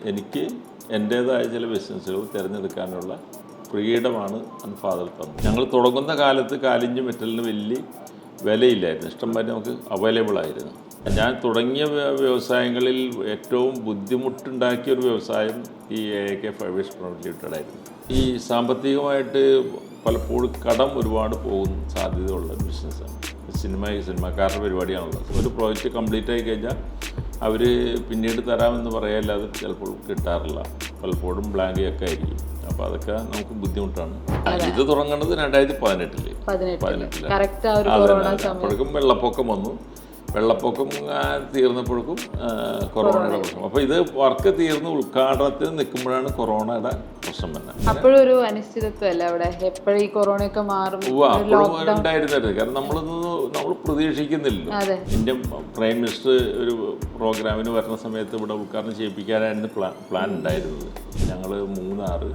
എനിക്ക് എൻ്റേതായ ചില ബിസിനസ്സുകൾ തിരഞ്ഞെടുക്കാനുള്ള ഫ്രീഡമാണ് ഫാദർ തന്നത്. ഞങ്ങൾ തുടങ്ങുന്ന കാലത്ത് കാലിഞ്ച് മെറ്റലിന് വലിയ വിലയില്ലായിരുന്നു, ഇഷ്ടംപോലെ നമുക്ക് അവൈലബിൾ ആയിരുന്നു. ഞാൻ തുടങ്ങിയ വ്യവസായങ്ങളിൽ ഏറ്റവും ബുദ്ധിമുട്ടുണ്ടാക്കിയ ഒരു വ്യവസായം ഈ AK ഫൈബേഴ്സ് പ്രൈവറ്റ് ലിമിറ്റഡ് ആയിരുന്നു. ഈ സാമ്പത്തികമായിട്ട് പലപ്പോഴും കടം ഒരുപാട് പോകുന്ന സാധ്യതയുള്ള ബിസിനസ്സാണ്. സിനിമാക്കാരുടെ പരിപാടിയാണുള്ളത്. ഒരു പ്രോജക്റ്റ് കംപ്ലീറ്റ് ആയി കഴിഞ്ഞാൽ അവർ പിന്നീട് തരാമെന്ന് പറയാല്ലാതെ ചിലപ്പോൾ കിട്ടാറില്ല, പലപ്പോഴും ബ്ലാങ്ക് ഒക്കെ ആയിരിക്കും. അപ്പോൾ അതൊക്കെ നമുക്ക് ബുദ്ധിമുട്ടാണ്. ഇത് തുടങ്ങേണ്ടത് 2018 അപ്പോഴേക്കും വെള്ളപ്പൊക്കം വന്നു. വെള്ളപ്പൊക്കം തീർന്നപ്പോഴേക്കും കൊറോണയുടെ പ്രശ്നം. അപ്പോൾ ഇത് വർക്ക് തീർന്ന് ഉദ്ഘാടനത്തിന് നിൽക്കുമ്പോഴാണ് കൊറോണയുടെ പ്രശ്നം വരുന്നത്. അപ്പോഴൊരു അനിശ്ചിതത്വമല്ല അവിടെ, എപ്പോഴും ഈ കൊറോണയൊക്കെ മാറും ഉണ്ടായിരുന്നത്. കാരണം നമ്മൾ പ്രതീക്ഷിക്കുന്നില്ലല്ലോ. ഇന്ത്യൻ പ്രൈം മിനിസ്റ്റർ ഒരു പ്രോഗ്രാമിന് വരുന്ന സമയത്ത് ഇവിടെ ഉദ്ഘാടനം ചെയ്യിപ്പിക്കാനായിരുന്നു പ്ലാൻ ഉണ്ടായിരുന്നത്. ഞങ്ങൾ മൂന്നാറ്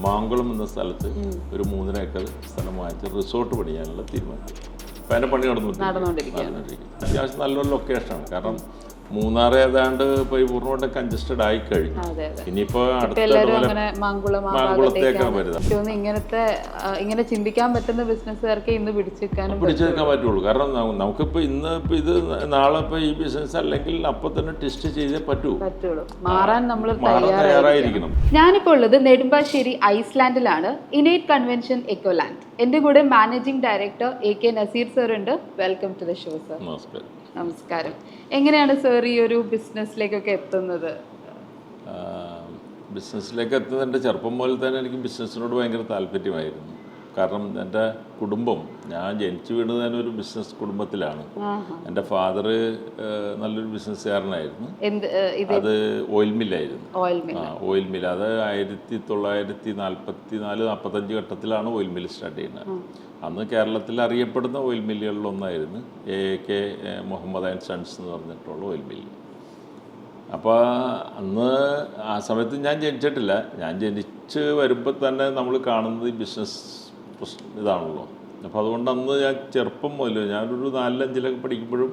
മാങ്കുളം എന്ന സ്ഥലത്ത് ഒരു 3.5 ഏക്കർ സ്ഥലം വാങ്ങിച്ച് റിസോർട്ട് പണിയാനുള്ള തീരുമാനം. അപ്പം അതിൻ്റെ പണി നടന്നുകൊണ്ടിരിക്കുകയാണ്. അത്യാവശ്യം നല്ലൊരു ലൊക്കേഷനാണ്. കാരണം മൂന്നാർ ഏതാണ്ട് ഇപ്പോൾ പൂർണ്ണമായിട്ട് കൺജസ്റ്റഡ് ആയി കഴിഞ്ഞു. ഇനിയിപ്പോൾ മാങ്കുളത്തേക്കാണ് വരുന്നത്. ഇങ്ങനെ ചിന്തിക്കാൻ പറ്റുന്ന ബിസിനസ്സുകാർക്ക് ഇന്ന് പിടിച്ചെടുക്കാൻ പറ്റുള്ളൂ. കാരണം നമുക്കിപ്പോൾ ഇന്ന് ഇത് നാളെ ഇപ്പോൾ ഈ ബിസിനസ് അല്ലെങ്കിൽ അപ്പോൾ തന്നെ ടെസ്റ്റ് ചെയ്തേ പറ്റുള്ളൂ. മാറാൻ നമ്മൾ തയ്യാറായിരിക്കണം. ഞാനിപ്പോൾ ഉള്ളത് നെടുമ്പാശ്ശേരി ഐസ്ലാൻഡിലാണ്, ഇനേറ്റ് കൺവെൻഷൻ എക്കോലാൻഡ്. എൻ്റെ കൂടെ managing director AK Naseer sir ഉണ്ട്. Welcome to the show sir. നമസ്കാരം. എങ്ങനെയാണ് സർ ഈ ഒരു ബിസിനസ്സിലേക്കൊക്കെ എത്തുന്നത്? ബിസിനസ്സിലേക്ക് എത്തുന്നത് എൻ്റെ ചെറുപ്പം മുതൽ തന്നെ എനിക്ക് ബിസിനസ്സിനോട് ഭയങ്കര താല്പര്യമായിരുന്നു. കാരണം എൻ്റെ കുടുംബം, ഞാൻ ജനിച്ചു വീണത് തന്നെ ഒരു ബിസിനസ് കുടുംബത്തിലാണ്. എൻ്റെ ഫാദർ നല്ലൊരു ബിസിനസ്സുകാരനായിരുന്നു. അത് ഓയിൽ മില്ലായിരുന്നു. ഓയിൽ മില്ല് അത് 1944-45 ഘട്ടത്തിലാണ് ഓയിൽ മില്ല് സ്റ്റാർട്ട് ചെയ്യുന്നത്. അന്ന് കേരളത്തിൽ അറിയപ്പെടുന്ന ഓയിൽ മില്ലുകളിലൊന്നായിരുന്നു AK മുഹമ്മദ് ആൻഡ് സൺസ് എന്ന് പറഞ്ഞിട്ടുള്ള ഓയിൽ മില്ല്. അപ്പോൾ അന്ന് ആ സമയത്ത് ഞാൻ ജനിച്ചിട്ടില്ല. ഞാൻ ജനിച്ച് വരുമ്പോൾ തന്നെ നമ്മൾ കാണുന്നത് ഈ ബിസിനസ് ഇതാണല്ലോ. അപ്പോൾ അതുകൊണ്ട് അന്ന് ഞാൻ ചെറുപ്പം മുതൽ, ഞാനൊരു 4-5 പഠിക്കുമ്പോഴും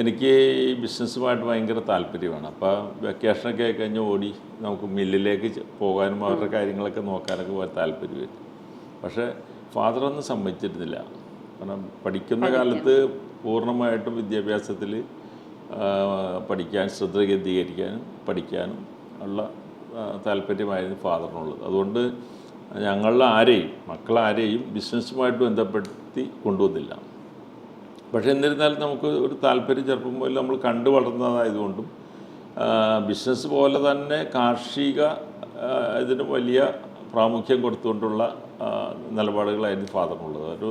എനിക്ക് ഈ ബിസിനസ്സുമായിട്ട് ഭയങ്കര താല്പര്യമാണ്. അപ്പോൾ വെക്കേഷനൊക്കെ കഴിഞ്ഞ് ഓടി നമുക്ക് മില്ലിലേക്ക് പോകാനും അവരുടെ കാര്യങ്ങളൊക്കെ നോക്കാനൊക്കെ താല്പര്യമായിരുന്നു. പക്ഷേ ഫാദറൊന്നും സമ്മതിച്ചിരുന്നില്ല. കാരണം പഠിക്കുന്ന കാലത്ത് പൂർണ്ണമായിട്ടും വിദ്യാഭ്യാസത്തിൽ പഠിക്കാൻ ശ്രദ്ധ കേന്ദ്രീകരിക്കാനും പഠിക്കാനും ഉള്ള താല്പര്യമായിരുന്നു ഫാദറിനുള്ളത്. അതുകൊണ്ട് മക്കളാരെയും ബിസിനസ്സുമായിട്ട് ബന്ധപ്പെടുത്തി കൊണ്ടുവന്നില്ല. പക്ഷേ എന്നിരുന്നാലും നമുക്ക് ഒരു താല്പര്യം ചെറുപ്പം മുതൽ നമ്മൾ കണ്ടു വളർന്നതായതുകൊണ്ടും ബിസിനസ് പോലെ തന്നെ കാർഷിക ഇതിന് വലിയ പ്രാമുഖ്യം കൊടുത്തുകൊണ്ടുള്ള നിലപാടുകളായിരുന്നു ഫാദറിനുള്ളത്. ഒരു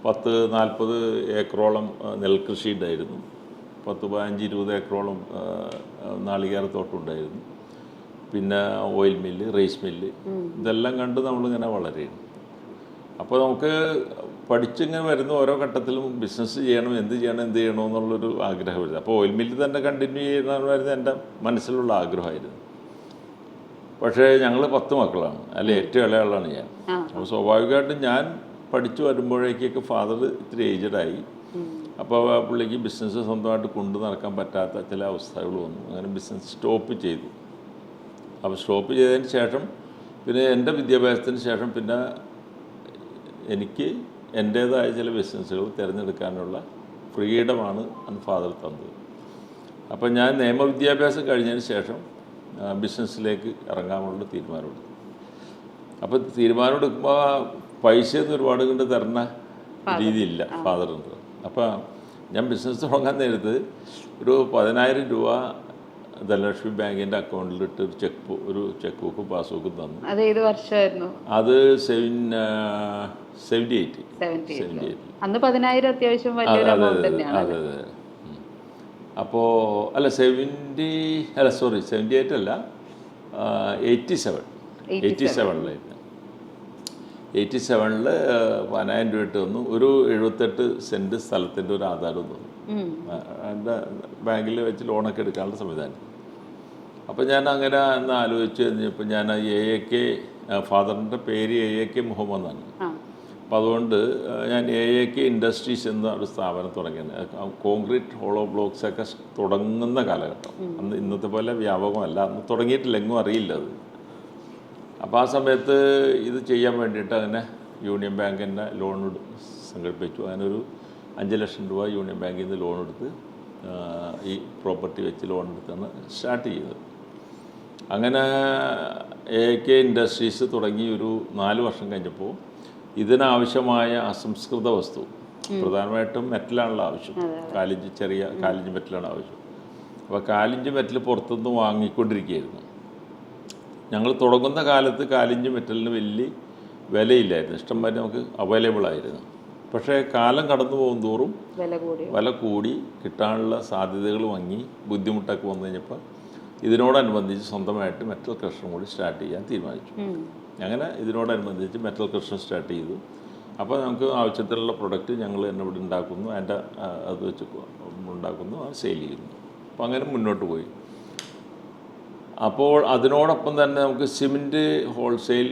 10-40 ഏക്കറോളം നെൽകൃഷി ഉണ്ടായിരുന്നു. 10-15-20 ഏക്കറോളം നാളികേരത്തോട്ടമുണ്ടായിരുന്നു. പിന്നെ ഓയിൽ മില്ല്, റൈസ് മില്ല്, ഇതെല്ലാം കണ്ട് നമ്മളിങ്ങനെ വളരുന്നു. അപ്പോൾ നമുക്ക് പഠിച്ചിങ്ങനെ വരുന്ന ഓരോ ഘട്ടത്തിലും ബിസിനസ് ചെയ്യണം, എന്ത് ചെയ്യണം എന്നുള്ളൊരു ആഗ്രഹമായിരുന്നു. അപ്പോൾ ഓയിൽ മില്ല് തന്നെ കണ്ടിന്യൂ ചെയ്യണമെന്നായിരുന്നു എൻ്റെ മനസ്സിലുള്ള ആഗ്രഹമായിരുന്നു. പക്ഷേ ഞങ്ങൾ 10 മക്കളാണ്, അല്ലെ ഏറ്റവും ഇളയ ആളാണ് ഞാൻ. അപ്പോൾ സ്വാഭാവികമായിട്ടും ഞാൻ പഠിച്ചു വരുമ്പോഴേക്കൊക്കെ ഫാദർ ഇത്തിരി ഏജഡായി. അപ്പോൾ പുള്ളിക്ക് ബിസിനസ് സ്വന്തമായിട്ട് കൊണ്ടു നടക്കാൻ പറ്റാത്ത ചില അവസ്ഥകൾ വന്നു. അങ്ങനെ ബിസിനസ് സ്റ്റോപ്പ് ചെയ്തു. അപ്പോൾ സ്റ്റോപ്പ് ചെയ്തതിന് ശേഷം പിന്നെ എൻ്റെ വിദ്യാഭ്യാസത്തിന് ശേഷം പിന്നെ എനിക്ക് എൻ്റേതായ ചില ബിസിനസ്സുകൾ തിരഞ്ഞെടുക്കാനുള്ള ഫ്രീഡമാണ് ഫാദർ തന്നത്. അപ്പോൾ ഞാൻ നിയമവിദ്യാഭ്യാസം കഴിഞ്ഞതിന് ശേഷം ബിസിനസ്സിലേക്ക് ഇറങ്ങാനുള്ള തീരുമാനമെടുത്തു. അപ്പോൾ തീരുമാനമെടുക്കുമ്പോൾ പൈസയൊന്നും ഒരുപാട് കൊണ്ട് തരുന്ന രീതിയില്ല ഫാദറിൻ്റെ. അപ്പോൾ ഞാൻ ബിസിനസ് തുടങ്ങാൻ നേരത്ത് ഒരു 10,000 രൂപ ധനലക്ഷ്മി ബാങ്കിൻ്റെ അക്കൗണ്ടിലിട്ട് ഒരു ചെക്ക് ബുക്കും പാസ്ബുക്കും തന്നു. അത് ഏത് വർഷമായിരുന്നു? അത് 78. അന്ന് 10,000 അത്യാവശ്യം വലിയൊരു എമൗണ്ട് തന്നെയാണ്. അതെ. അപ്പോൾ 78 അല്ല, 87. 87 10,000 രൂപ ഇട്ട് തന്നു. ഒരു 78 സെൻറ്റ് സ്ഥലത്തിൻ്റെ ഒരു ആധാരം തന്നു. എൻ്റെ ബാങ്കിൽ വെച്ച് ലോണൊക്കെ എടുക്കാനുള്ള സംവിധാനം. അപ്പോൾ ഞാൻ അങ്ങനെ ഒന്ന് ആലോചിച്ച് കഴിഞ്ഞപ്പോൾ ഞാൻ AK ഫാദറിൻ്റെ പേര് AK മുഹമ്മദ് ആണ്. അപ്പോൾ അതുകൊണ്ട് ഞാൻ AAK ഇൻഡസ്ട്രീസ് എന്ന ഒരു സ്ഥാപനം തുടങ്ങിയത്. കോൺക്രീറ്റ് ഹോളോ ബ്ലോക്സൊക്കെ തുടങ്ങുന്ന കാലഘട്ടം. അന്ന് ഇന്നത്തെ പോലെ വ്യാപകമല്ല, അന്ന് തുടങ്ങിയിട്ടില്ല, എങ്ങും അറിയില്ല അത്. അപ്പോൾ ആ സമയത്ത് ഇത് ചെയ്യാൻ വേണ്ടിയിട്ട് അങ്ങനെ യൂണിയൻ ബാങ്കിൻ്റെ ലോൺ സംഘടിപ്പിച്ചു. അങ്ങനെ ഒരു 5 ലക്ഷം രൂപ യൂണിയൻ ബാങ്കിൽ നിന്ന് ലോൺ എടുത്ത് ഈ പ്രോപ്പർട്ടി വെച്ച് ലോൺ എടുത്താണ് സ്റ്റാർട്ട് ചെയ്തത്. അങ്ങനെ AAK ഇൻഡസ്ട്രീസ് തുടങ്ങി ഒരു 4 വർഷം കഴിഞ്ഞപ്പോൾ ഇതിനാവശ്യമായ അസംസ്കൃത വസ്തു, പ്രധാനമായിട്ടും മെറ്റലാണല്ലോ ആവശ്യം, ചെറിയ കാലിഞ്ച് മെറ്റലാണ് ആവശ്യം. അപ്പോൾ കാലിഞ്ച് മെറ്റൽ പുറത്തുനിന്ന് വാങ്ങിക്കൊണ്ടിരിക്കുകയായിരുന്നു. ഞങ്ങൾ തുടങ്ങുന്ന കാലത്ത് കാലിഞ്ച് മെറ്റലിന് വലിയ വിലയില്ലായിരുന്നു, ഇഷ്ടംപോലെ നമുക്ക് അവൈലബിൾ ആയിരുന്നു. പക്ഷേ കാലം കടന്നു പോകും തോറും വില കൂടി, കിട്ടാനുള്ള സാധ്യതകൾ വാങ്ങി ബുദ്ധിമുട്ടൊക്കെ വന്നു കഴിഞ്ഞപ്പോൾ ഇതിനോടനുബന്ധിച്ച് സ്വന്തമായിട്ട് മെറ്റൽ ക്രഷറും കൂടി സ്റ്റാർട്ട് ചെയ്യാൻ തീരുമാനിച്ചു. അങ്ങനെ ഇതിനോടനുബന്ധിച്ച് മെറ്റൽ ക്രഷർ സ്റ്റാർട്ട് ചെയ്തു. അപ്പോൾ നമുക്ക് ആവശ്യത്തിലുള്ള പ്രൊഡക്റ്റ് ഞങ്ങൾ തന്നെ ഇവിടെ ഉണ്ടാക്കുന്നു, അതിൻ്റെ അത് വെച്ച് ഉണ്ടാക്കുന്നു, സെയിൽ ചെയ്യുന്നു. അപ്പോൾ അങ്ങനെ മുന്നോട്ട് പോയി. അപ്പോൾ അതിനോടൊപ്പം തന്നെ നമുക്ക് സിമെൻറ്റ് ഹോൾസെയിൽ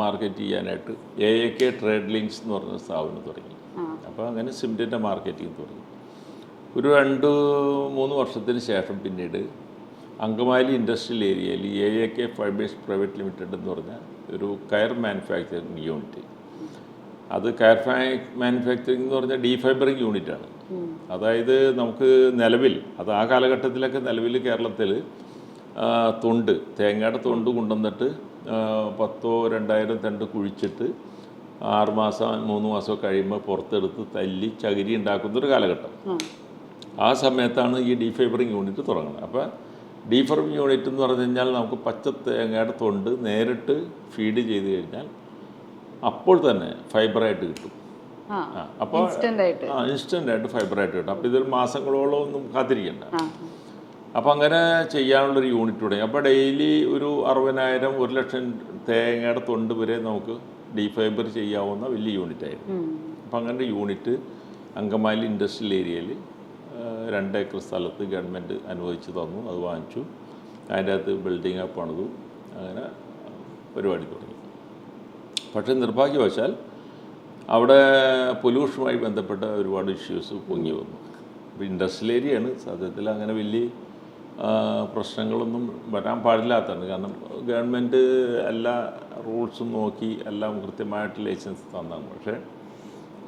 മാർക്കറ്റ് ചെയ്യാനായിട്ട് AAK ട്രേഡ് ലിങ്ക്സ് എന്ന് പറഞ്ഞ സ്ഥാപനം തുടങ്ങി. അപ്പോൾ അങ്ങനെ സിമെൻറ്റിൻ്റെ മാർക്കറ്റിംഗ് തുടങ്ങി. ഒരു 2-3 വർഷത്തിന് ശേഷം പിന്നീട് അങ്കമാലി ഇൻഡസ്ട്രിയൽ ഏരിയയിൽ AAK ഫൈബേഴ്സ് പ്രൈവറ്റ് ലിമിറ്റഡ് എന്ന് പറഞ്ഞ ഒരു കയർ മാനുഫാക്ചറിങ് യൂണിറ്റ്, അത് കയർ മാനുഫാക്ചറിങ് എന്ന് പറഞ്ഞാൽ ഡീഫൈബറിങ് യൂണിറ്റാണ്. അതായത് നമുക്ക് നിലവിൽ, അത് ആ കാലഘട്ടത്തിലൊക്കെ നിലവിൽ കേരളത്തിൽ തേങ്ങയുടെ തൊണ്ട് കൊണ്ടുവന്നിട്ട് 10,000-2,000 തണ്ട് കുഴിച്ചിട്ട് 6 മാസം 3 മാസം കഴിയുമ്പോൾ പുറത്തെടുത്ത് തല്ലി ചകിരി ഉണ്ടാക്കുന്നൊരു കാലഘട്ടം. ആ സമയത്താണ് ഈ ഡീഫൈബറിങ് യൂണിറ്റ് തുടങ്ങുന്നത്. അപ്പോൾ ഡീഫൈബറിങ് യൂണിറ്റ് എന്ന് പറഞ്ഞു കഴിഞ്ഞാൽ നമുക്ക് പച്ച തേങ്ങയുടെ തൊണ്ട് നേരിട്ട് ഫീഡ് ചെയ്ത് കഴിഞ്ഞാൽ അപ്പോൾ തന്നെ ഫൈബറായിട്ട് കിട്ടും. അപ്പോൾ ഇൻസ്റ്റൻ്റായിട്ട് ഫൈബറായിട്ട് കിട്ടും. അപ്പോൾ ഇതൊരു മാസങ്ങളോളം ഒന്നും കാത്തിരിക്കണ്ട. അപ്പോൾ അങ്ങനെ ചെയ്യാനുള്ളൊരു യൂണിറ്റ് തുടങ്ങി. അപ്പോൾ ഡെയിലി ഒരു 60,000-1 ലക്ഷം തേങ്ങയുടെ തൊണ്ട് വരെ നമുക്ക് ഡീഫൈബർ ചെയ്യാവുന്ന വലിയ യൂണിറ്റായിരുന്നു. അപ്പോൾ അങ്ങനെ യൂണിറ്റ് അങ്കമാലി ഇൻഡസ്ട്രിയൽ ഏരിയയിൽ 2 ഏക്കർ സ്ഥലത്ത് ഗവൺമെൻറ് അനുവദിച്ച് തന്നു. അത് വാങ്ങിച്ചു, അതിൻ്റെ അകത്ത് ബിൽഡിംഗ് പണിതു, അങ്ങനെ പരിപാടി തുടങ്ങി. പക്ഷേ നിർഭാഗ്യവശാൽ അവിടെ പൊല്യൂഷനുമായി ബന്ധപ്പെട്ട ഒരുപാട് ഇഷ്യൂസ് പൊങ്ങി വന്നു. ഇപ്പോൾ ഇൻഡസ്ട്രിയൽ ഏരിയയാണ്, സത്യത്തിൽ അങ്ങനെ വലിയ പ്രശ്നങ്ങളൊന്നും വരാൻ പാടില്ലാത്തതാണ്. കാരണം ഗവൺമെൻറ് എല്ലാ റൂൾസും നോക്കി എല്ലാം കൃത്യമായിട്ട് ലൈസൻസ് തന്നാണ്. പക്ഷേ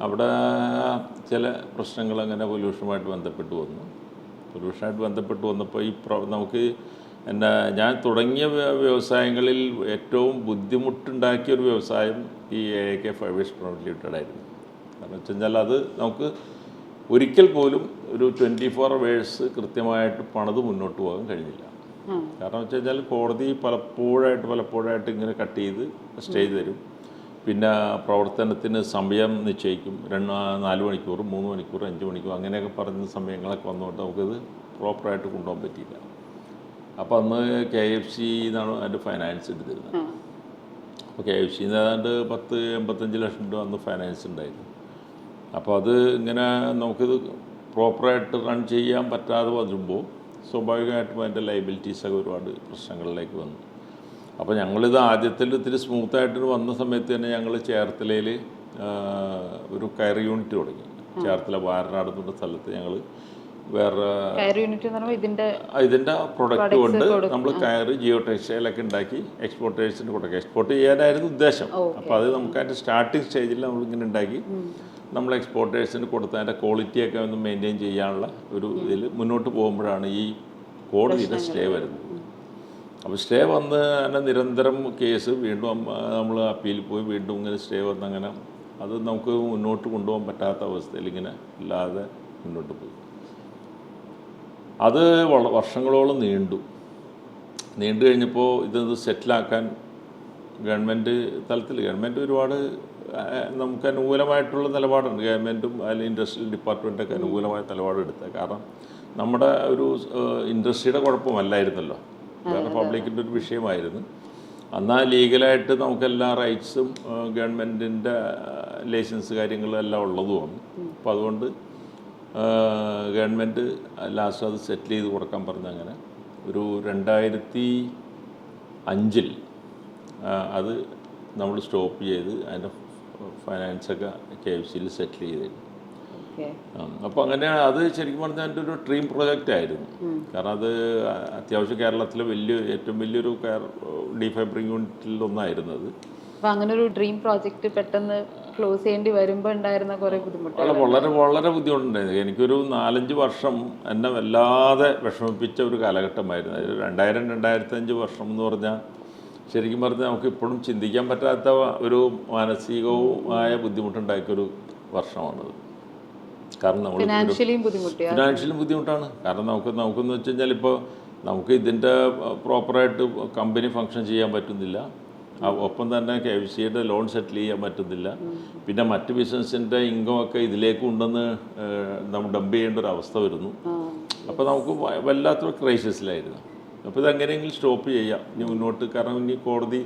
അവിടെ ചില പ്രശ്നങ്ങൾ അങ്ങനെ പൊല്യൂഷനുമായിട്ട് ബന്ധപ്പെട്ട് വന്നപ്പോൾ ഈ നമുക്ക് ഞാൻ തുടങ്ങിയ വ്യവസായങ്ങളിൽ ഏറ്റവും ബുദ്ധിമുട്ടുണ്ടാക്കിയ ഒരു വ്യവസായം ഈ AAK ഫൈബേഴ്സ് പ്രൈവറ്റ് ലിമിറ്റഡ് ആയിരുന്നു. കാരണം വെച്ച് കഴിഞ്ഞാൽ അത് നമുക്ക് ഒരിക്കൽ പോലും ഒരു 24 hours കൃത്യമായിട്ട് പണിത് മുന്നോട്ട് പോകാൻ കഴിഞ്ഞില്ല. കാരണം വെച്ച് കഴിഞ്ഞാൽ കോടതി പലപ്പോഴായിട്ട് ഇങ്ങനെ കട്ട് ചെയ്ത് സ്റ്റേ തരും. പിന്നെ പ്രവർത്തനത്തിന് സമയം നിശ്ചയിക്കും, 4 മണിക്കൂർ, 3 മണിക്കൂർ, 5 മണിക്കൂർ അങ്ങനെയൊക്കെ പറഞ്ഞ സമയങ്ങളൊക്കെ വന്നുകൊണ്ട് നമുക്കത് പ്രോപ്പറായിട്ട് കൊണ്ടുപോകാൻ പറ്റിയില്ല. അപ്പോൾ അന്ന് KFC എന്നാണ് അതിൻ്റെ ഫൈനാൻസ് എടുത്തിരുന്നത്. അപ്പോൾ KFC ഏതാണ്ട് 10-85 ലക്ഷം രൂപ അന്ന് ഫൈനാൻസ് ഉണ്ടായിരുന്നു. അപ്പോൾ അത് ഇങ്ങനെ നമുക്കിത് പ്രോപ്പറായിട്ട് റൺ ചെയ്യാൻ പറ്റാതെ വരുമ്പോൾ സ്വാഭാവികമായിട്ടും അതിൻ്റെ ലയബിലിറ്റീസൊക്കെ ഒരുപാട് പ്രശ്നങ്ങളിലേക്ക് വന്നു. അപ്പോൾ ഞങ്ങളിത് ആദ്യത്തിൽ ഇത്തിരി സ്മൂത്തായിട്ട് വന്ന സമയത്ത് തന്നെ ഞങ്ങൾ ചേർത്തലയിൽ ഒരു കയർ യൂണിറ്റ് തുടങ്ങി. ചേർത്തല വാരനാട് എന്നുള്ള സ്ഥലത്ത് ഞങ്ങൾ വേറെ ഇതിൻ്റെ പ്രൊഡക്റ്റ് കൊണ്ട് നമ്മൾ കയർ ജിയോ ടെക്സ്റ്റൈലൊക്കെ ഉണ്ടാക്കി എക്സ്പോർട്ടേഴ്സിന് കൊടുക്കുക. എക്സ്പോർട്ട് ചെയ്യാനായിരുന്നു ഉദ്ദേശം. അപ്പോൾ അത് നമുക്ക് അതിൻ്റെ സ്റ്റാർട്ടിങ് സ്റ്റേജിൽ നമ്മളിങ്ങനെ ഉണ്ടാക്കി നമ്മൾ എക്സ്പോർട്ടേഴ്സിന് കൊടുത്ത് അതിൻ്റെ ക്വാളിറ്റിയൊക്കെ ഒന്ന് മെയിൻറ്റെയിൻ ചെയ്യാനുള്ള ഒരു ഇതിൽ മുന്നോട്ട് പോകുമ്പോഴാണ് ഈ കോടതിയുടെ സ്റ്റേ വരുന്നത്. അപ്പോൾ സ്റ്റേ വന്ന് തന്നെ നിരന്തരം കേസ് വീണ്ടും നമ്മൾ അപ്പീൽ പോയി വീണ്ടും ഇങ്ങനെ സ്റ്റേ വന്ന് അങ്ങനെ അത് നമുക്ക് മുന്നോട്ട് കൊണ്ടുപോകാൻ പറ്റാത്ത അവസ്ഥയിൽ ഇങ്ങനെ ഇല്ലാതെ മുന്നോട്ട് പോയി. അത് വർഷങ്ങളോളം നീണ്ടു കഴിഞ്ഞപ്പോൾ ഇതൊന്ന് സെറ്റിലാക്കാൻ ഗവൺമെൻറ് തലത്തിൽ ഒരുപാട് നമുക്ക് അനുകൂലമായിട്ടുള്ള നിലപാടുണ്ട്. ഗവൺമെൻറ്റും അതിൽ ഇൻഡസ്ട്രിയൽ ഡിപ്പാർട്ട്മെൻറ്റൊക്കെ അനുകൂലമായ നിലപാടെടുത്തത്. കാരണം നമ്മുടെ ഒരു ഇൻഡസ്ട്രിയുടെ കുഴപ്പമല്ലായിരുന്നല്ലോ, വേറെ പബ്ലിക്കിൻ്റെ ഒരു വിഷയമായിരുന്നു. എന്നാൽ ലീഗലായിട്ട് നമുക്കെല്ലാ റൈറ്റ്സും ഗവൺമെൻറ്റിൻ്റെ ലൈസൻസ് കാര്യങ്ങളും എല്ലാം ഉള്ളതുമാണ്. അപ്പോൾ അതുകൊണ്ട് ഗവൺമെൻറ് ലാസ്റ്റ് അത് സെറ്റിൽ ചെയ്ത് കൊടുക്കാൻ പറഞ്ഞ് അങ്ങനെ ഒരു 2005 അത് നമ്മൾ സ്റ്റോപ്പ് ചെയ്ത് അതിൻ്റെ ഫൈനാൻസൊക്കെ KFC-യിൽ സെറ്റിൽ ചെയ്തത്. ഓക്കെ. അപ്പോൾ അങ്ങനെ അത് ശരിക്കും പറഞ്ഞാൽ എൻ്റെ ഒരു ഡ്രീം പ്രൊജക്റ്റ് ആയിരുന്നു. കാരണം അത് അത്യാവശ്യം കേരളത്തിലെ ഏറ്റവും വലിയൊരു ഡീഫൈബറിംഗ് യൂണിറ്റിൽ ഒന്നായിരുന്നു അത്. അപ്പോൾ അങ്ങനെ ഒരു ഡ്രീം പ്രോജക്റ്റ് പെട്ടെന്ന് ക്ലോസ് ചെയ്യേണ്ടി വരുമ്പോൾ ഉണ്ടായിരുന്ന കുറേ ബുദ്ധിമുട്ടുകൾ? വളരെ വളരെ ബുദ്ധിമുട്ടുണ്ടായിരുന്നു. എനിക്കൊരു 4-5 വർഷം എന്നെ വല്ലാതെ വിഷമിപ്പിച്ച ഒരു കാലഘട്ടമായിരുന്നു. 2000-2005 വർഷം എന്ന് പറഞ്ഞാൽ ശരിക്കും പറഞ്ഞാൽ നമുക്ക് ഇപ്പോഴും ചിന്തിക്കാൻ പറ്റാത്ത ഒരു മാനസികവുമായ ബുദ്ധിമുട്ടുണ്ടാക്കിയൊരു വർഷമാണത്. കാരണം നമ്മൾ ഫിനാൻഷ്യലിയും ബുദ്ധിമുട്ടാണ്. കാരണം നമുക്കെന്ന് വെച്ച് കഴിഞ്ഞാൽ ഇപ്പോൾ നമുക്ക് ഇതിൻ്റെ പ്രോപ്പറായിട്ട് കമ്പനി ഫങ്ഷൻ ചെയ്യാൻ പറ്റുന്നില്ല. ഒപ്പം തന്നെ KFC-യുടെ ലോൺ സെറ്റിൽ ചെയ്യാൻ പറ്റുന്നില്ല. പിന്നെ മറ്റ് ബിസിനസ്സിൻ്റെ ഇൻകമൊക്കെ ഇതിലേക്ക് ഉണ്ടെന്ന് നമ്മൾ ഡംപ് ചെയ്യേണ്ട ഒരു അവസ്ഥ വരുന്നു. അപ്പോൾ നമുക്ക് വല്ലാത്തൊരു ക്രൈസിസിലായിരുന്നു. അപ്പോൾ ഇതെങ്ങനെയെങ്കിലും സ്റ്റോപ്പ് ചെയ്യാം ഇനി മുന്നോട്ട്. കാരണം ഇനി കോടതി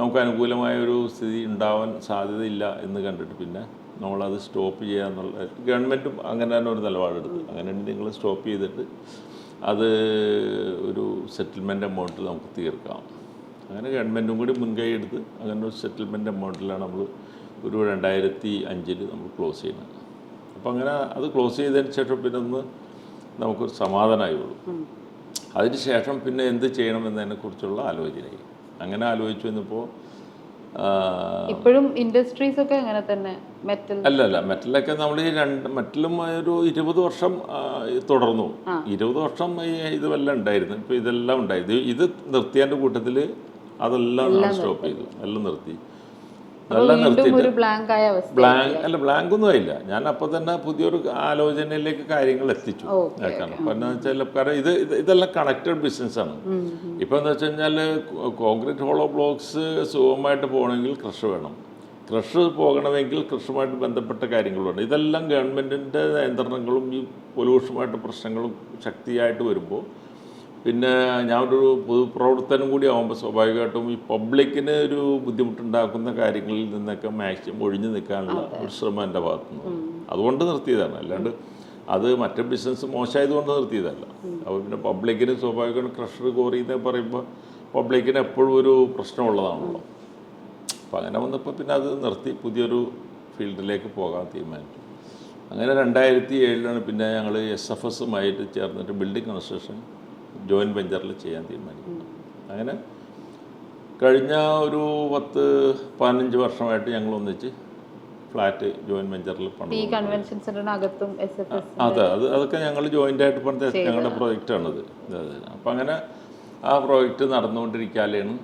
നമുക്ക് അനുകൂലമായ ഒരു സ്ഥിതി ഉണ്ടാവാൻ സാധ്യതയില്ല എന്ന് കണ്ടിട്ട് പിന്നെ നമ്മളത് സ്റ്റോപ്പ് ചെയ്യാന്നുള്ള ഗവൺമെൻറ്റും അങ്ങനെ തന്നെ ഒരു നിലപാടെടുത്തു. അങ്ങനെ നിങ്ങൾ സ്റ്റോപ്പ് ചെയ്തിട്ട് അത് ഒരു സെറ്റിൽമെൻറ്റ് എമൗണ്ടിൽ നമുക്ക് തീർക്കാം. അങ്ങനെ ഗവൺമെൻറ്റും കൂടി മുൻകൈ എടുത്ത് അങ്ങനെ ഒരു സെറ്റിൽമെൻറ്റ് എമൗണ്ടിലാണ് നമ്മൾ ഒരു 2005 നമ്മൾ ക്ലോസ് ചെയ്യുന്നത്. അപ്പോൾ അങ്ങനെ അത് ക്ലോസ് ചെയ്തതിന് ശേഷം പിന്നെ ഒന്ന് നമുക്കൊരു സമാധാനമായുള്ളൂ. അതിന് ശേഷം പിന്നെ എന്ത് ചെയ്യണം എന്നതിനെക്കുറിച്ചുള്ള ആലോചനയായി. അങ്ങനെ ആലോചിച്ചു വന്നപ്പോൾ ഇപ്പോഴും ഇൻഡസ്ട്രീസ് ഒക്കെ അങ്ങനെ തന്നെ അല്ലല്ല മെറ്റലൊക്കെ നമ്മൾ മെറ്റലും ഒരു 20 വർഷം തുടർന്നു. 20 വർഷം ഇത് വല്ലതും ഉണ്ടായിരുന്നു. ഇപ്പോൾ ഇതെല്ലാം ഉണ്ടായത് ഇത് നിർത്തിയതിൻ്റെ കൂട്ടത്തിൽ അതെല്ലാം സ്റ്റോപ്പ് ചെയ്തു. എല്ലാം നിർത്തി. എല്ലാം നിർത്തിയിട്ട് ബ്ലാങ്ക് ഒന്നും ആയില്ല. ഞാൻ അപ്പോൾ തന്നെ പുതിയൊരു ആലോചനയിലേക്ക് കാര്യങ്ങൾ എത്തിച്ചു. കാരണം എന്താ വെച്ചാൽ കാരണം ഇതെല്ലാം കണക്റ്റഡ് ബിസിനസ്സാണ്. ഇപ്പോൾ എന്താ വെച്ച് കഴിഞ്ഞാൽ കോൺക്രീറ്റ് ഹോളോ ബ്ലോക്സ് സുഖമായിട്ട് പോകണമെങ്കിൽ ക്രഷ് വേണം. ക്രഷ് പോകണമെങ്കിൽ കൃഷിയുമായിട്ട് ബന്ധപ്പെട്ട കാര്യങ്ങളുണ്ട്. ഇതെല്ലാം ഗവൺമെൻറ്റിൻ്റെ നിയന്ത്രണങ്ങളും ഈ പൊല്യൂഷനുമായിട്ട് പ്രശ്നങ്ങളും ശക്തിയായിട്ട് വരുമ്പോൾ പിന്നെ ഞാനൊരു പൊതുപ്രവർത്തനം കൂടി ആകുമ്പോൾ സ്വാഭാവികമായിട്ടും ഈ പബ്ലിക്കിന് ഒരു ബുദ്ധിമുട്ടുണ്ടാക്കുന്ന കാര്യങ്ങളിൽ നിന്നൊക്കെ മാക്സിമം ഒഴിഞ്ഞു നിൽക്കാനുള്ള ഒരു ശ്രമം എൻ്റെ ഭാഗത്തുനിന്ന്. അതുകൊണ്ട് നിർത്തിയതാണ്. അല്ലാണ്ട് അത് മറ്റു ബിസിനസ് മോശമായതുകൊണ്ട് നിർത്തിയതല്ല. അപ്പോൾ പിന്നെ പബ്ലിക്കിന് സ്വാഭാവികമായിട്ടും ക്രഷർ കോറി എന്ന് പറയുമ്പോൾ പബ്ലിക്കിന് എപ്പോഴും ഒരു പ്രശ്നമുള്ളതാണല്ലോ. അപ്പോൾ അങ്ങനെ വന്നപ്പോൾ പിന്നെ അത് നിർത്തി പുതിയൊരു ഫീൽഡിലേക്ക് പോകാൻ തീരുമാനിച്ചു. അങ്ങനെ 2007 പിന്നെ ഞങ്ങൾ SFS-ഉമായിട്ട് ചേർന്നിട്ട് ബിൽഡിംഗ് കൺസ്ട്രക്ഷൻ ജോയിൻറ്റ് വെഞ്ചറിൽ ചെയ്യാൻ തീരുമാനിക്കുന്നു. അങ്ങനെ കഴിഞ്ഞ ഒരു 10-15 വർഷമായിട്ട് ഞങ്ങൾ ഒന്നിച്ച് ഫ്ലാറ്റ് ജോയിൻറ്റ് വെഞ്ചറിൽ അതൊക്കെ ഞങ്ങൾ ജോയിൻ്റായിട്ട് പണിത ഞങ്ങളുടെ പ്രോജക്റ്റാണത്. അപ്പം അങ്ങനെ ആ പ്രോജക്റ്റ് നടന്നുകൊണ്ടിരിക്കാനാണ്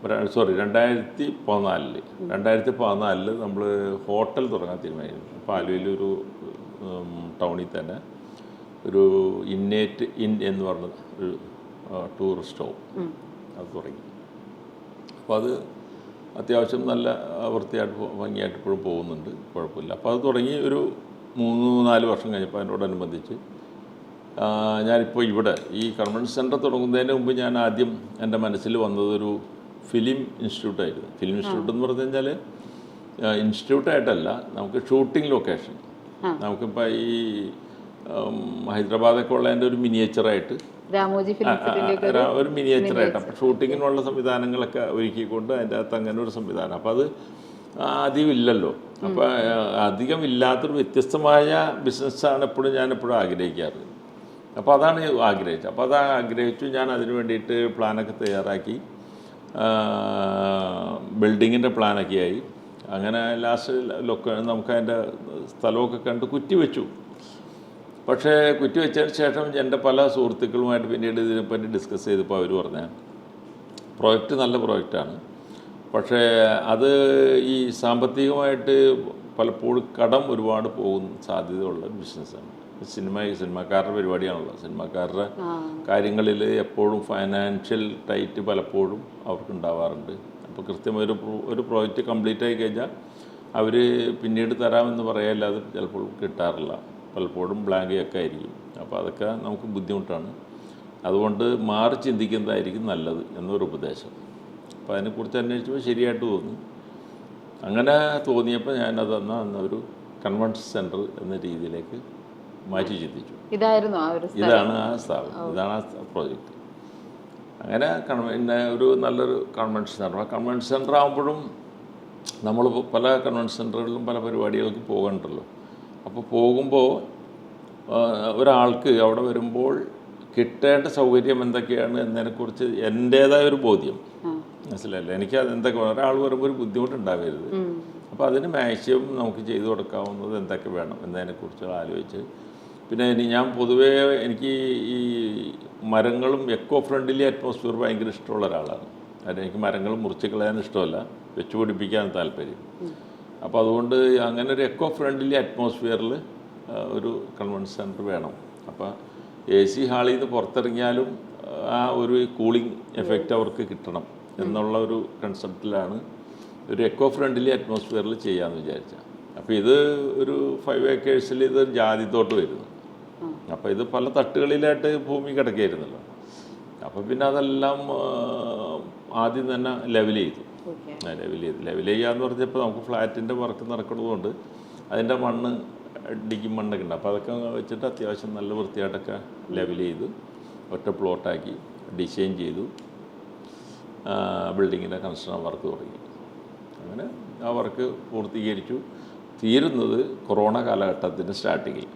2014 നമ്മൾ ഹോട്ടൽ തുടങ്ങാൻ തീരുമാനിച്ചു. പാലുവിലൊരു ടൗണിൽ തന്നെ ഒരു ഇന്നേറ്റ് എന്ന് പറഞ്ഞ ഒരു ടൂറിസ്റ്റ് ഹോം അത് തുടങ്ങി. അപ്പോൾ അത് അത്യാവശ്യം നല്ല വൃത്തിയായിട്ട് ഭംഗിയായിട്ട് ഇപ്പോഴും പോകുന്നുണ്ട്, കുഴപ്പമില്ല. അപ്പോൾ അത് തുടങ്ങി ഒരു 3-4 വർഷം കഴിഞ്ഞപ്പോൾ അതിനോടനുബന്ധിച്ച് ഞാനിപ്പോൾ ഇവിടെ ഈ കൺവെൻഷൻ സെൻറ്റർ തുടങ്ങുന്നതിന് മുമ്പ് ഞാൻ ആദ്യം എൻ്റെ മനസ്സിൽ വന്നതൊരു ഫിലിം ഇൻസ്റ്റിറ്റ്യൂട്ടായിരുന്നു. ഫിലിം ഇൻസ്റ്റിറ്റ്യൂട്ട് എന്ന് പറഞ്ഞു കഴിഞ്ഞാൽ ഇൻസ്റ്റിറ്റ്യൂട്ടായിട്ടല്ല, നമുക്ക് ഷൂട്ടിംഗ് ലൊക്കേഷൻ. നമുക്കിപ്പോൾ ഈ ഹൈദരാബാദൊക്കെ ഉള്ളതിൻ്റെ ഒരു മിനിയേച്ചറായിട്ട് ഒരു മിനിയേച്ചറായിട്ട് അപ്പോൾ ഷൂട്ടിങ്ങിനുള്ള സംവിധാനങ്ങളൊക്കെ ഒരുക്കിക്കൊണ്ട് അതിൻ്റെ അകത്ത് അങ്ങനെ ഒരു സംവിധാനം. അപ്പോൾ അത് അധികം ഇല്ലല്ലോ. അപ്പോൾ അധികം ഇല്ലാത്തൊരു വ്യത്യസ്തമായ ബിസിനസ്സാണ് ഞാനെപ്പോഴും ആഗ്രഹിക്കാറ്. അപ്പോൾ അതാണ് ആഗ്രഹിച്ചത്. അപ്പോൾ അത് ആഗ്രഹിച്ചു. ഞാൻ അതിന് വേണ്ടിയിട്ട് പ്ലാനൊക്കെ തയ്യാറാക്കി, ബിൽഡിങ്ങിൻ്റെ പ്ലാനൊക്കെ ആയി. അങ്ങനെ ലാസ്റ്റ് നമുക്ക് അതിൻ്റെ സ്ഥലമൊക്കെ കണ്ട് കുറ്റി വെച്ചു. പക്ഷേ കുറ്റി വെച്ചതിന് ശേഷം എൻ്റെ പല സുഹൃത്തുക്കളുമായിട്ട് പിന്നീട് ഇതിനെപ്പറ്റി ഡിസ്കസ് ചെയ്തപ്പോൾ അവർ പറഞ്ഞ പ്രോജക്റ്റ് നല്ല പ്രോജക്റ്റാണ്, പക്ഷേ അത് ഈ സാമ്പത്തികമായിട്ട് പലപ്പോഴും കടം ഒരുപാട് പോകുന്ന സാധ്യതയുള്ള ബിസിനസ്സാണ്. സിനിമാക്കാരുടെ പരിപാടിയാണല്ലോ. സിനിമാക്കാരുടെ കാര്യങ്ങളിൽ എപ്പോഴും ഫൈനാൻഷ്യൽ ടൈറ്റ് പലപ്പോഴും അവർക്ക് ഉണ്ടാവാറുണ്ട്. അപ്പോൾ കൃത്യമായൊരു പ്രോജക്റ്റ് കംപ്ലീറ്റ് ആയി കഴിഞ്ഞാൽ അവർ പിന്നീട് തരാമെന്ന് പറയാല്ലാതെ ചിലപ്പോൾ കിട്ടാറില്ല. പലപ്പോഴും ബ്ലാങ്കൊക്കെ ആയിരിക്കും. അപ്പോൾ അതൊക്കെ നമുക്ക് ബുദ്ധിമുട്ടാണ്. അതുകൊണ്ട് മാറി ചിന്തിക്കുന്നതായിരിക്കും നല്ലത് എന്നൊരു ഉപദേശം. അപ്പോൾ അതിനെക്കുറിച്ച് അന്വേഷിച്ചപ്പോൾ ശരിയായിട്ട് തോന്നി. അങ്ങനെ തോന്നിയപ്പോൾ ഞാനത് അന്നൊരു കൺവെൻഷൻ സെൻറ്റർ എന്ന രീതിയിലേക്ക് മാറ്റി ചിന്തിച്ചു. ഇതായിരുന്നു ആ ഒരു ഇതാണ് ആ സ്ഥാപനം, ഇതാണ് ആ പ്രോജക്റ്റ്. അങ്ങനെ പിന്നെ ഒരു നല്ലൊരു കൺവെൻഷൻ സെൻറ്റർ. ആ കൺവെൻഷൻ സെൻറ്റർ ആകുമ്പോഴും നമ്മൾ പല കൺവെൻഷൻ സെൻറ്ററുകളിലും പല പരിപാടികൾക്ക് പോകണ്ടല്ലോ. അപ്പോൾ പോകുമ്പോൾ ഒരാൾക്ക് അവിടെ വരുമ്പോൾ കിട്ടേണ്ട സൗകര്യം എന്തൊക്കെയാണ് എന്നതിനെക്കുറിച്ച് എൻ്റേതായ ഒരു ബോധ്യം മനസ്സിലല്ലേ. എനിക്ക് അത് എന്തൊക്കെ ഒരാൾ വരുമ്പോൾ ഒരു ബുദ്ധിമുട്ടുണ്ടാവരുത്. അപ്പോൾ അതിന് മാക്സിമം നമുക്ക് ചെയ്തു കൊടുക്കാവുന്നത് എന്തൊക്കെ വേണം എന്നതിനെക്കുറിച്ച് ആലോചിച്ച് പിന്നെ ഞാൻ പൊതുവേ എനിക്ക് ഈ മരങ്ങളും എക്കോ ഫ്രണ്ട്ലി അറ്റ്മോസ്ഫിയർ ഭയങ്കര ഇഷ്ടമുള്ള ഒരാളാണ്. കാരണം എനിക്ക് മരങ്ങൾ മുറിച്ച് കളയാൻ ഇഷ്ടമല്ല, വെച്ച് പിടിപ്പിക്കാൻ താല്പര്യം. അപ്പോൾ അതുകൊണ്ട് അങ്ങനെ ഒരു എക്കോ ഫ്രണ്ട്ലി അറ്റ്മോസ്ഫിയറിൽ ഒരു കൺവെൻഷൻ സെൻറ്റർ വേണം. അപ്പോൾ AC ഹാളിൽ നിന്ന് പുറത്തിറങ്ങിയാലും ആ ഒരു കൂളിംഗ് എഫക്റ്റ് അവർക്ക് കിട്ടണം എന്നുള്ള ഒരു കൺസെപ്റ്റിലാണ് ഒരു എക്കോ ഫ്രണ്ട്ലി അറ്റ്മോസ്ഫിയറിൽ ചെയ്യാമെന്ന് വിചാരിച്ചാൽ. അപ്പോൾ ഇത് ഒരു 5 ഏക്കേഴ്സിൽ ഇത് ജാതിത്തോട്ട് വരുന്നു. അപ്പോൾ ഇത് പല തട്ടുകളിലായിട്ട് ഭൂമി കിടക്കുകയായിരുന്നല്ലോ. അപ്പോൾ പിന്നെ അതെല്ലാം ആദ്യം തന്നെ ലെവൽ ചെയ്തു. ലെവൽ ചെയ്യാന്ന് പറഞ്ഞപ്പോൾ നമുക്ക് ഫ്ലാറ്റിൻ്റെ വർക്ക് നടക്കുന്നതുകൊണ്ട് അതിൻ്റെ മണ്ണ് ഡിഗ്ഗി മണ്ണൊക്കെ ഉണ്ട്. അപ്പോൾ അതൊക്കെ വെച്ചിട്ട് അത്യാവശ്യം നല്ല വൃത്തിയായിട്ടൊക്കെ ലെവൽ ചെയ്തു ഒറ്റ പ്ലോട്ടാക്കി ഡിസൈൻ ചെയ്തു. ബിൽഡിങ്ങിൻ്റെ കൺസ്ട്രക്ഷൻ വർക്ക് തുടങ്ങി. അങ്ങനെ ആ വർക്ക് പൂർത്തീകരിച്ചു. തീരുന്നത് കൊറോണ കാലഘട്ടത്തിൻ്റെ സ്റ്റാർട്ടിങ്ങിൽ.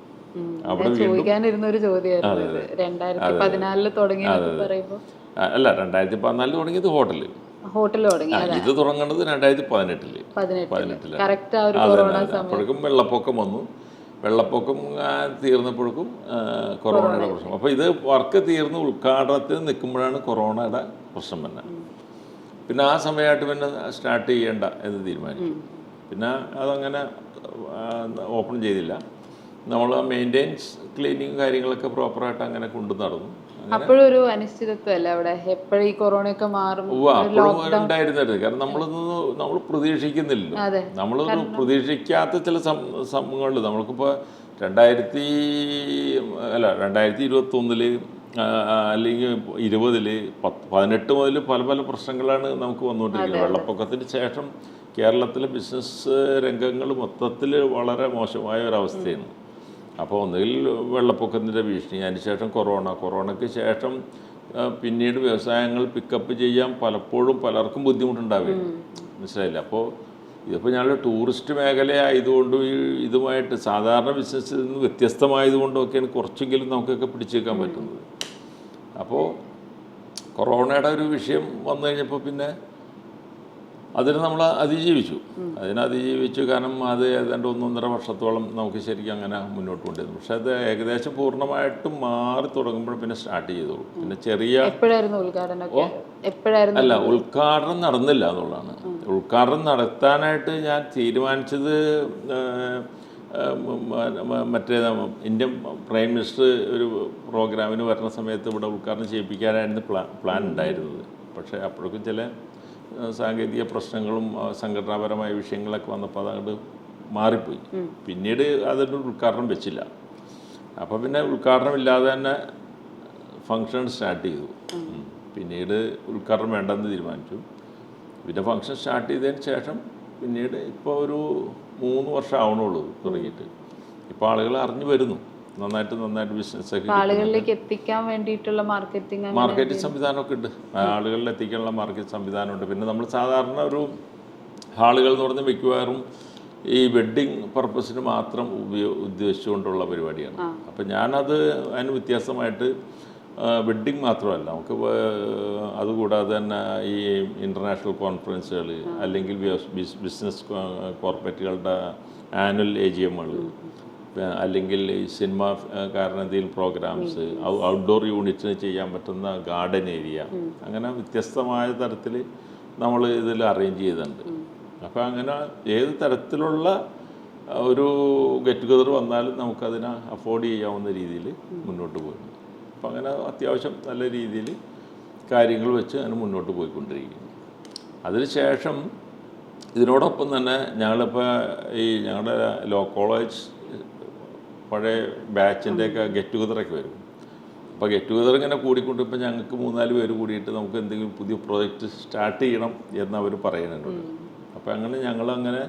അവിടെ ചോദിക്കാനിരുന്ന ഒരു ചോദ്യമായിരുന്നു. 2014 തുടങ്ങി അല്ല, 2014 തുടങ്ങിയത് ഹോട്ടൽ തുടങ്ങി. ഇത് തുടങ്ങുന്നത് 2018. അപ്പോഴേക്കും വെള്ളപ്പൊക്കം വന്നു. വെള്ളപ്പൊക്കം തീർന്നപ്പോഴേക്കും കൊറോണയുടെ പ്രശ്നം. അപ്പോൾ ഇത് വർക്ക് തീർന്ന് ഉദ്ഘാടനത്തിന് നിൽക്കുമ്പോഴാണ് കൊറോണയുടെ പ്രശ്നം തന്നെ. പിന്നെ ആ സമയമായിട്ട് പിന്നെ സ്റ്റാർട്ട് ചെയ്യേണ്ട എന്ന് തീരുമാനിച്ചു. പിന്നെ അതങ്ങനെ ഓപ്പൺ ചെയ്തില്ല. നമ്മൾ മെയിൻ്റെനൻസ് ക്ലീനിങ് കാര്യങ്ങളൊക്കെ പ്രോപ്പറായിട്ട് അങ്ങനെ കൊണ്ടു നടന്നു. അപ്പോഴൊരു അനിശ്ചിതത്വമല്ല അവിടെ, എപ്പോഴും ഈ കൊറോണയൊക്കെ മാറും ഉണ്ടായിരുന്നത്. കാരണം നമ്മൾ പ്രതീക്ഷിക്കുന്നില്ലല്ലോ. നമ്മളൊന്നും പ്രതീക്ഷിക്കാത്ത ചില സംഭവങ്ങളിൽ നമ്മൾക്കിപ്പോൾ 2021 അല്ലെങ്കിൽ 20 18 മുതൽ പല പല പ്രശ്നങ്ങളാണ് നമുക്ക് വന്നുകൊണ്ടിരിക്കുന്നത്. വെള്ളപ്പൊക്കത്തിന് ശേഷം കേരളത്തിലെ ബിസിനസ് രംഗങ്ങൾ മൊത്തത്തിൽ വളരെ മോശമായ ഒരവസ്ഥയാണ്. അപ്പോൾ ഒന്നുകിൽ വെള്ളപ്പൊക്കത്തിൻ്റെ ഭീഷണി, അതിനുശേഷം കൊറോണയ്ക്ക് ശേഷം പിന്നീട് വ്യവസായങ്ങൾ പിക്കപ്പ് ചെയ്യാൻ പലപ്പോഴും പലർക്കും ബുദ്ധിമുട്ടുണ്ടാവുകയാണ്. മനസ്സിലായില്ല. അപ്പോൾ ഇതിപ്പോൾ ഞങ്ങൾ ടൂറിസ്റ്റ് മേഖലയായതുകൊണ്ടും ഇതുമായിട്ട് സാധാരണ ബിസിനസ്സിൽ നിന്ന് വ്യത്യസ്തമായതുകൊണ്ടൊക്കെയാണ് കുറച്ചെങ്കിലും നമുക്കൊക്കെ പിടിച്ചു വെക്കാൻ പറ്റുന്നത്. അപ്പോൾ കൊറോണയുടെ ഒരു വിഷയം വന്നു കഴിഞ്ഞപ്പോൾ പിന്നെ അതിന് നമ്മൾ അതിജീവിച്ചു. കാരണം അത് ഏതാണ്ട് 1.5 വർഷത്തോളം നമുക്ക് ശരിക്കും അങ്ങനെ മുന്നോട്ട് കൊണ്ടിരുന്നു. പക്ഷെ അത് ഏകദേശം പൂർണ്ണമായിട്ടും മാറി തുടങ്ങുമ്പോൾ പിന്നെ സ്റ്റാർട്ട് ചെയ്തോളൂ. പിന്നെ ചെറിയ ഉദ്ഘാടനം നടന്നില്ല എന്നുള്ളതാണ്. ഉദ്ഘാടനം നടത്താനായിട്ട് ഞാൻ തീരുമാനിച്ചത് മറ്റേ ഇന്ത്യൻ പ്രൈം മിനിസ്റ്റർ ഒരു പ്രോഗ്രാമിന് വരുന്ന സമയത്ത് ഇവിടെ ഉദ്ഘാടനം ചെയ്യിപ്പിക്കാനായിരുന്നു പ്ലാൻ ഉണ്ടായിരുന്നത്. പക്ഷേ അപ്പോഴേക്കും ചില സാങ്കേതിക പ്രശ്നങ്ങളും സംഘടനാപരമായ വിഷയങ്ങളൊക്കെ വന്നപ്പോൾ അതങ്ങോട്ട് മാറിപ്പോയി. പിന്നീട് അതിൻ്റെ ഉദ്ഘാടനം വെച്ചില്ല. അപ്പോൾ പിന്നെ ഉദ്ഘാടനം ഇല്ലാതെ തന്നെ ഫങ്ഷൻ സ്റ്റാർട്ട് ചെയ്തു. പിന്നീട് ഉദ്ഘാടനം വേണ്ടെന്ന് തീരുമാനിച്ചു. പിന്നെ ഫങ്ഷൻ സ്റ്റാർട്ട് ചെയ്തതിന് ശേഷം പിന്നീട് ഇപ്പോൾ ഒരു 3 വർഷം ആവണുള്ളൂ തുടങ്ങിയിട്ട്. ഇപ്പോൾ ആളുകൾ അറിഞ്ഞു വരുന്നു. നന്നായിട്ട് ബിസിനസ്സൊക്കെ ആളുകളിലേക്ക് എത്തിക്കാൻ വേണ്ടിയിട്ടുള്ള മാർക്കറ്റിംഗ് സംവിധാനമൊക്കെ ഉണ്ട്. ആളുകളിൽ എത്തിക്കാനുള്ള മാർക്കറ്റ് സംവിധാനമുണ്ട്. പിന്നെ നമ്മൾ സാധാരണ ഒരു ഹാളുകൾ എന്ന് പറഞ്ഞാൽ മിക്കവാറും ഈ വെഡ്ഡിങ് പർപ്പസിന് മാത്രം ഉദ്ദേശിച്ചുകൊണ്ടുള്ള പരിപാടിയാണ്. അപ്പം ഞാനത് അതിന് വ്യത്യാസമായിട്ട് വെഡ്ഡിങ് മാത്രമല്ല, നമുക്ക് അതുകൂടാതെ തന്നെ ഈ ഇൻ്റർനാഷണൽ കോൺഫറൻസുകൾ അല്ലെങ്കിൽ ബിസിനസ് കോർപ്പറേറ്റുകളുടെ ആനുവൽ AGMകൾ അല്ലെങ്കിൽ ഈ സിനിമ കാരണം എന്തെങ്കിലും പ്രോഗ്രാംസ്, ഔട്ട്ഡോർ യൂണിറ്റിന് ചെയ്യാൻ പറ്റുന്ന ഗാർഡൻ ഏരിയ, അങ്ങനെ വ്യത്യസ്തമായ തരത്തിൽ നമ്മൾ ഇതിൽ അറേഞ്ച് ചെയ്തിട്ടുണ്ട്. അപ്പോൾ അങ്ങനെ ഏത് തരത്തിലുള്ള ഒരു ഗെറ്റ് ടുഗദർ വന്നാലും നമുക്കതിനെ അഫോർഡ് ചെയ്യാവുന്ന രീതിയിൽ മുന്നോട്ട് പോകുന്നു. അപ്പം അങ്ങനെ അത്യാവശ്യം നല്ല രീതിയിൽ കാര്യങ്ങൾ വെച്ച് അങ്ങനെ മുന്നോട്ട് പോയിക്കൊണ്ടിരിക്കുന്നു. അതിനുശേഷം ഇതിനോടൊപ്പം തന്നെ ഞങ്ങളിപ്പോൾ ഈ ഞങ്ങളുടെ ലോ കോളേജ് പഴയ ബാച്ചിൻ്റെയൊക്കെ ഗെറ്റ് ടുഗദറൊക്കെ വരും. അപ്പോൾ ഗെറ്റ് ടുഗദർ ഇങ്ങനെ കൂടിക്കൊണ്ട് ഇപ്പോൾ ഞങ്ങൾക്ക് 3-4 പേര് കൂടിയിട്ട് നമുക്ക് എന്തെങ്കിലും പുതിയ പ്രോജക്റ്റ് സ്റ്റാർട്ട് ചെയ്യണം എന്നവർ പറയുന്നുണ്ട്. അപ്പോൾ അങ്ങനെ ഞങ്ങളങ്ങനെ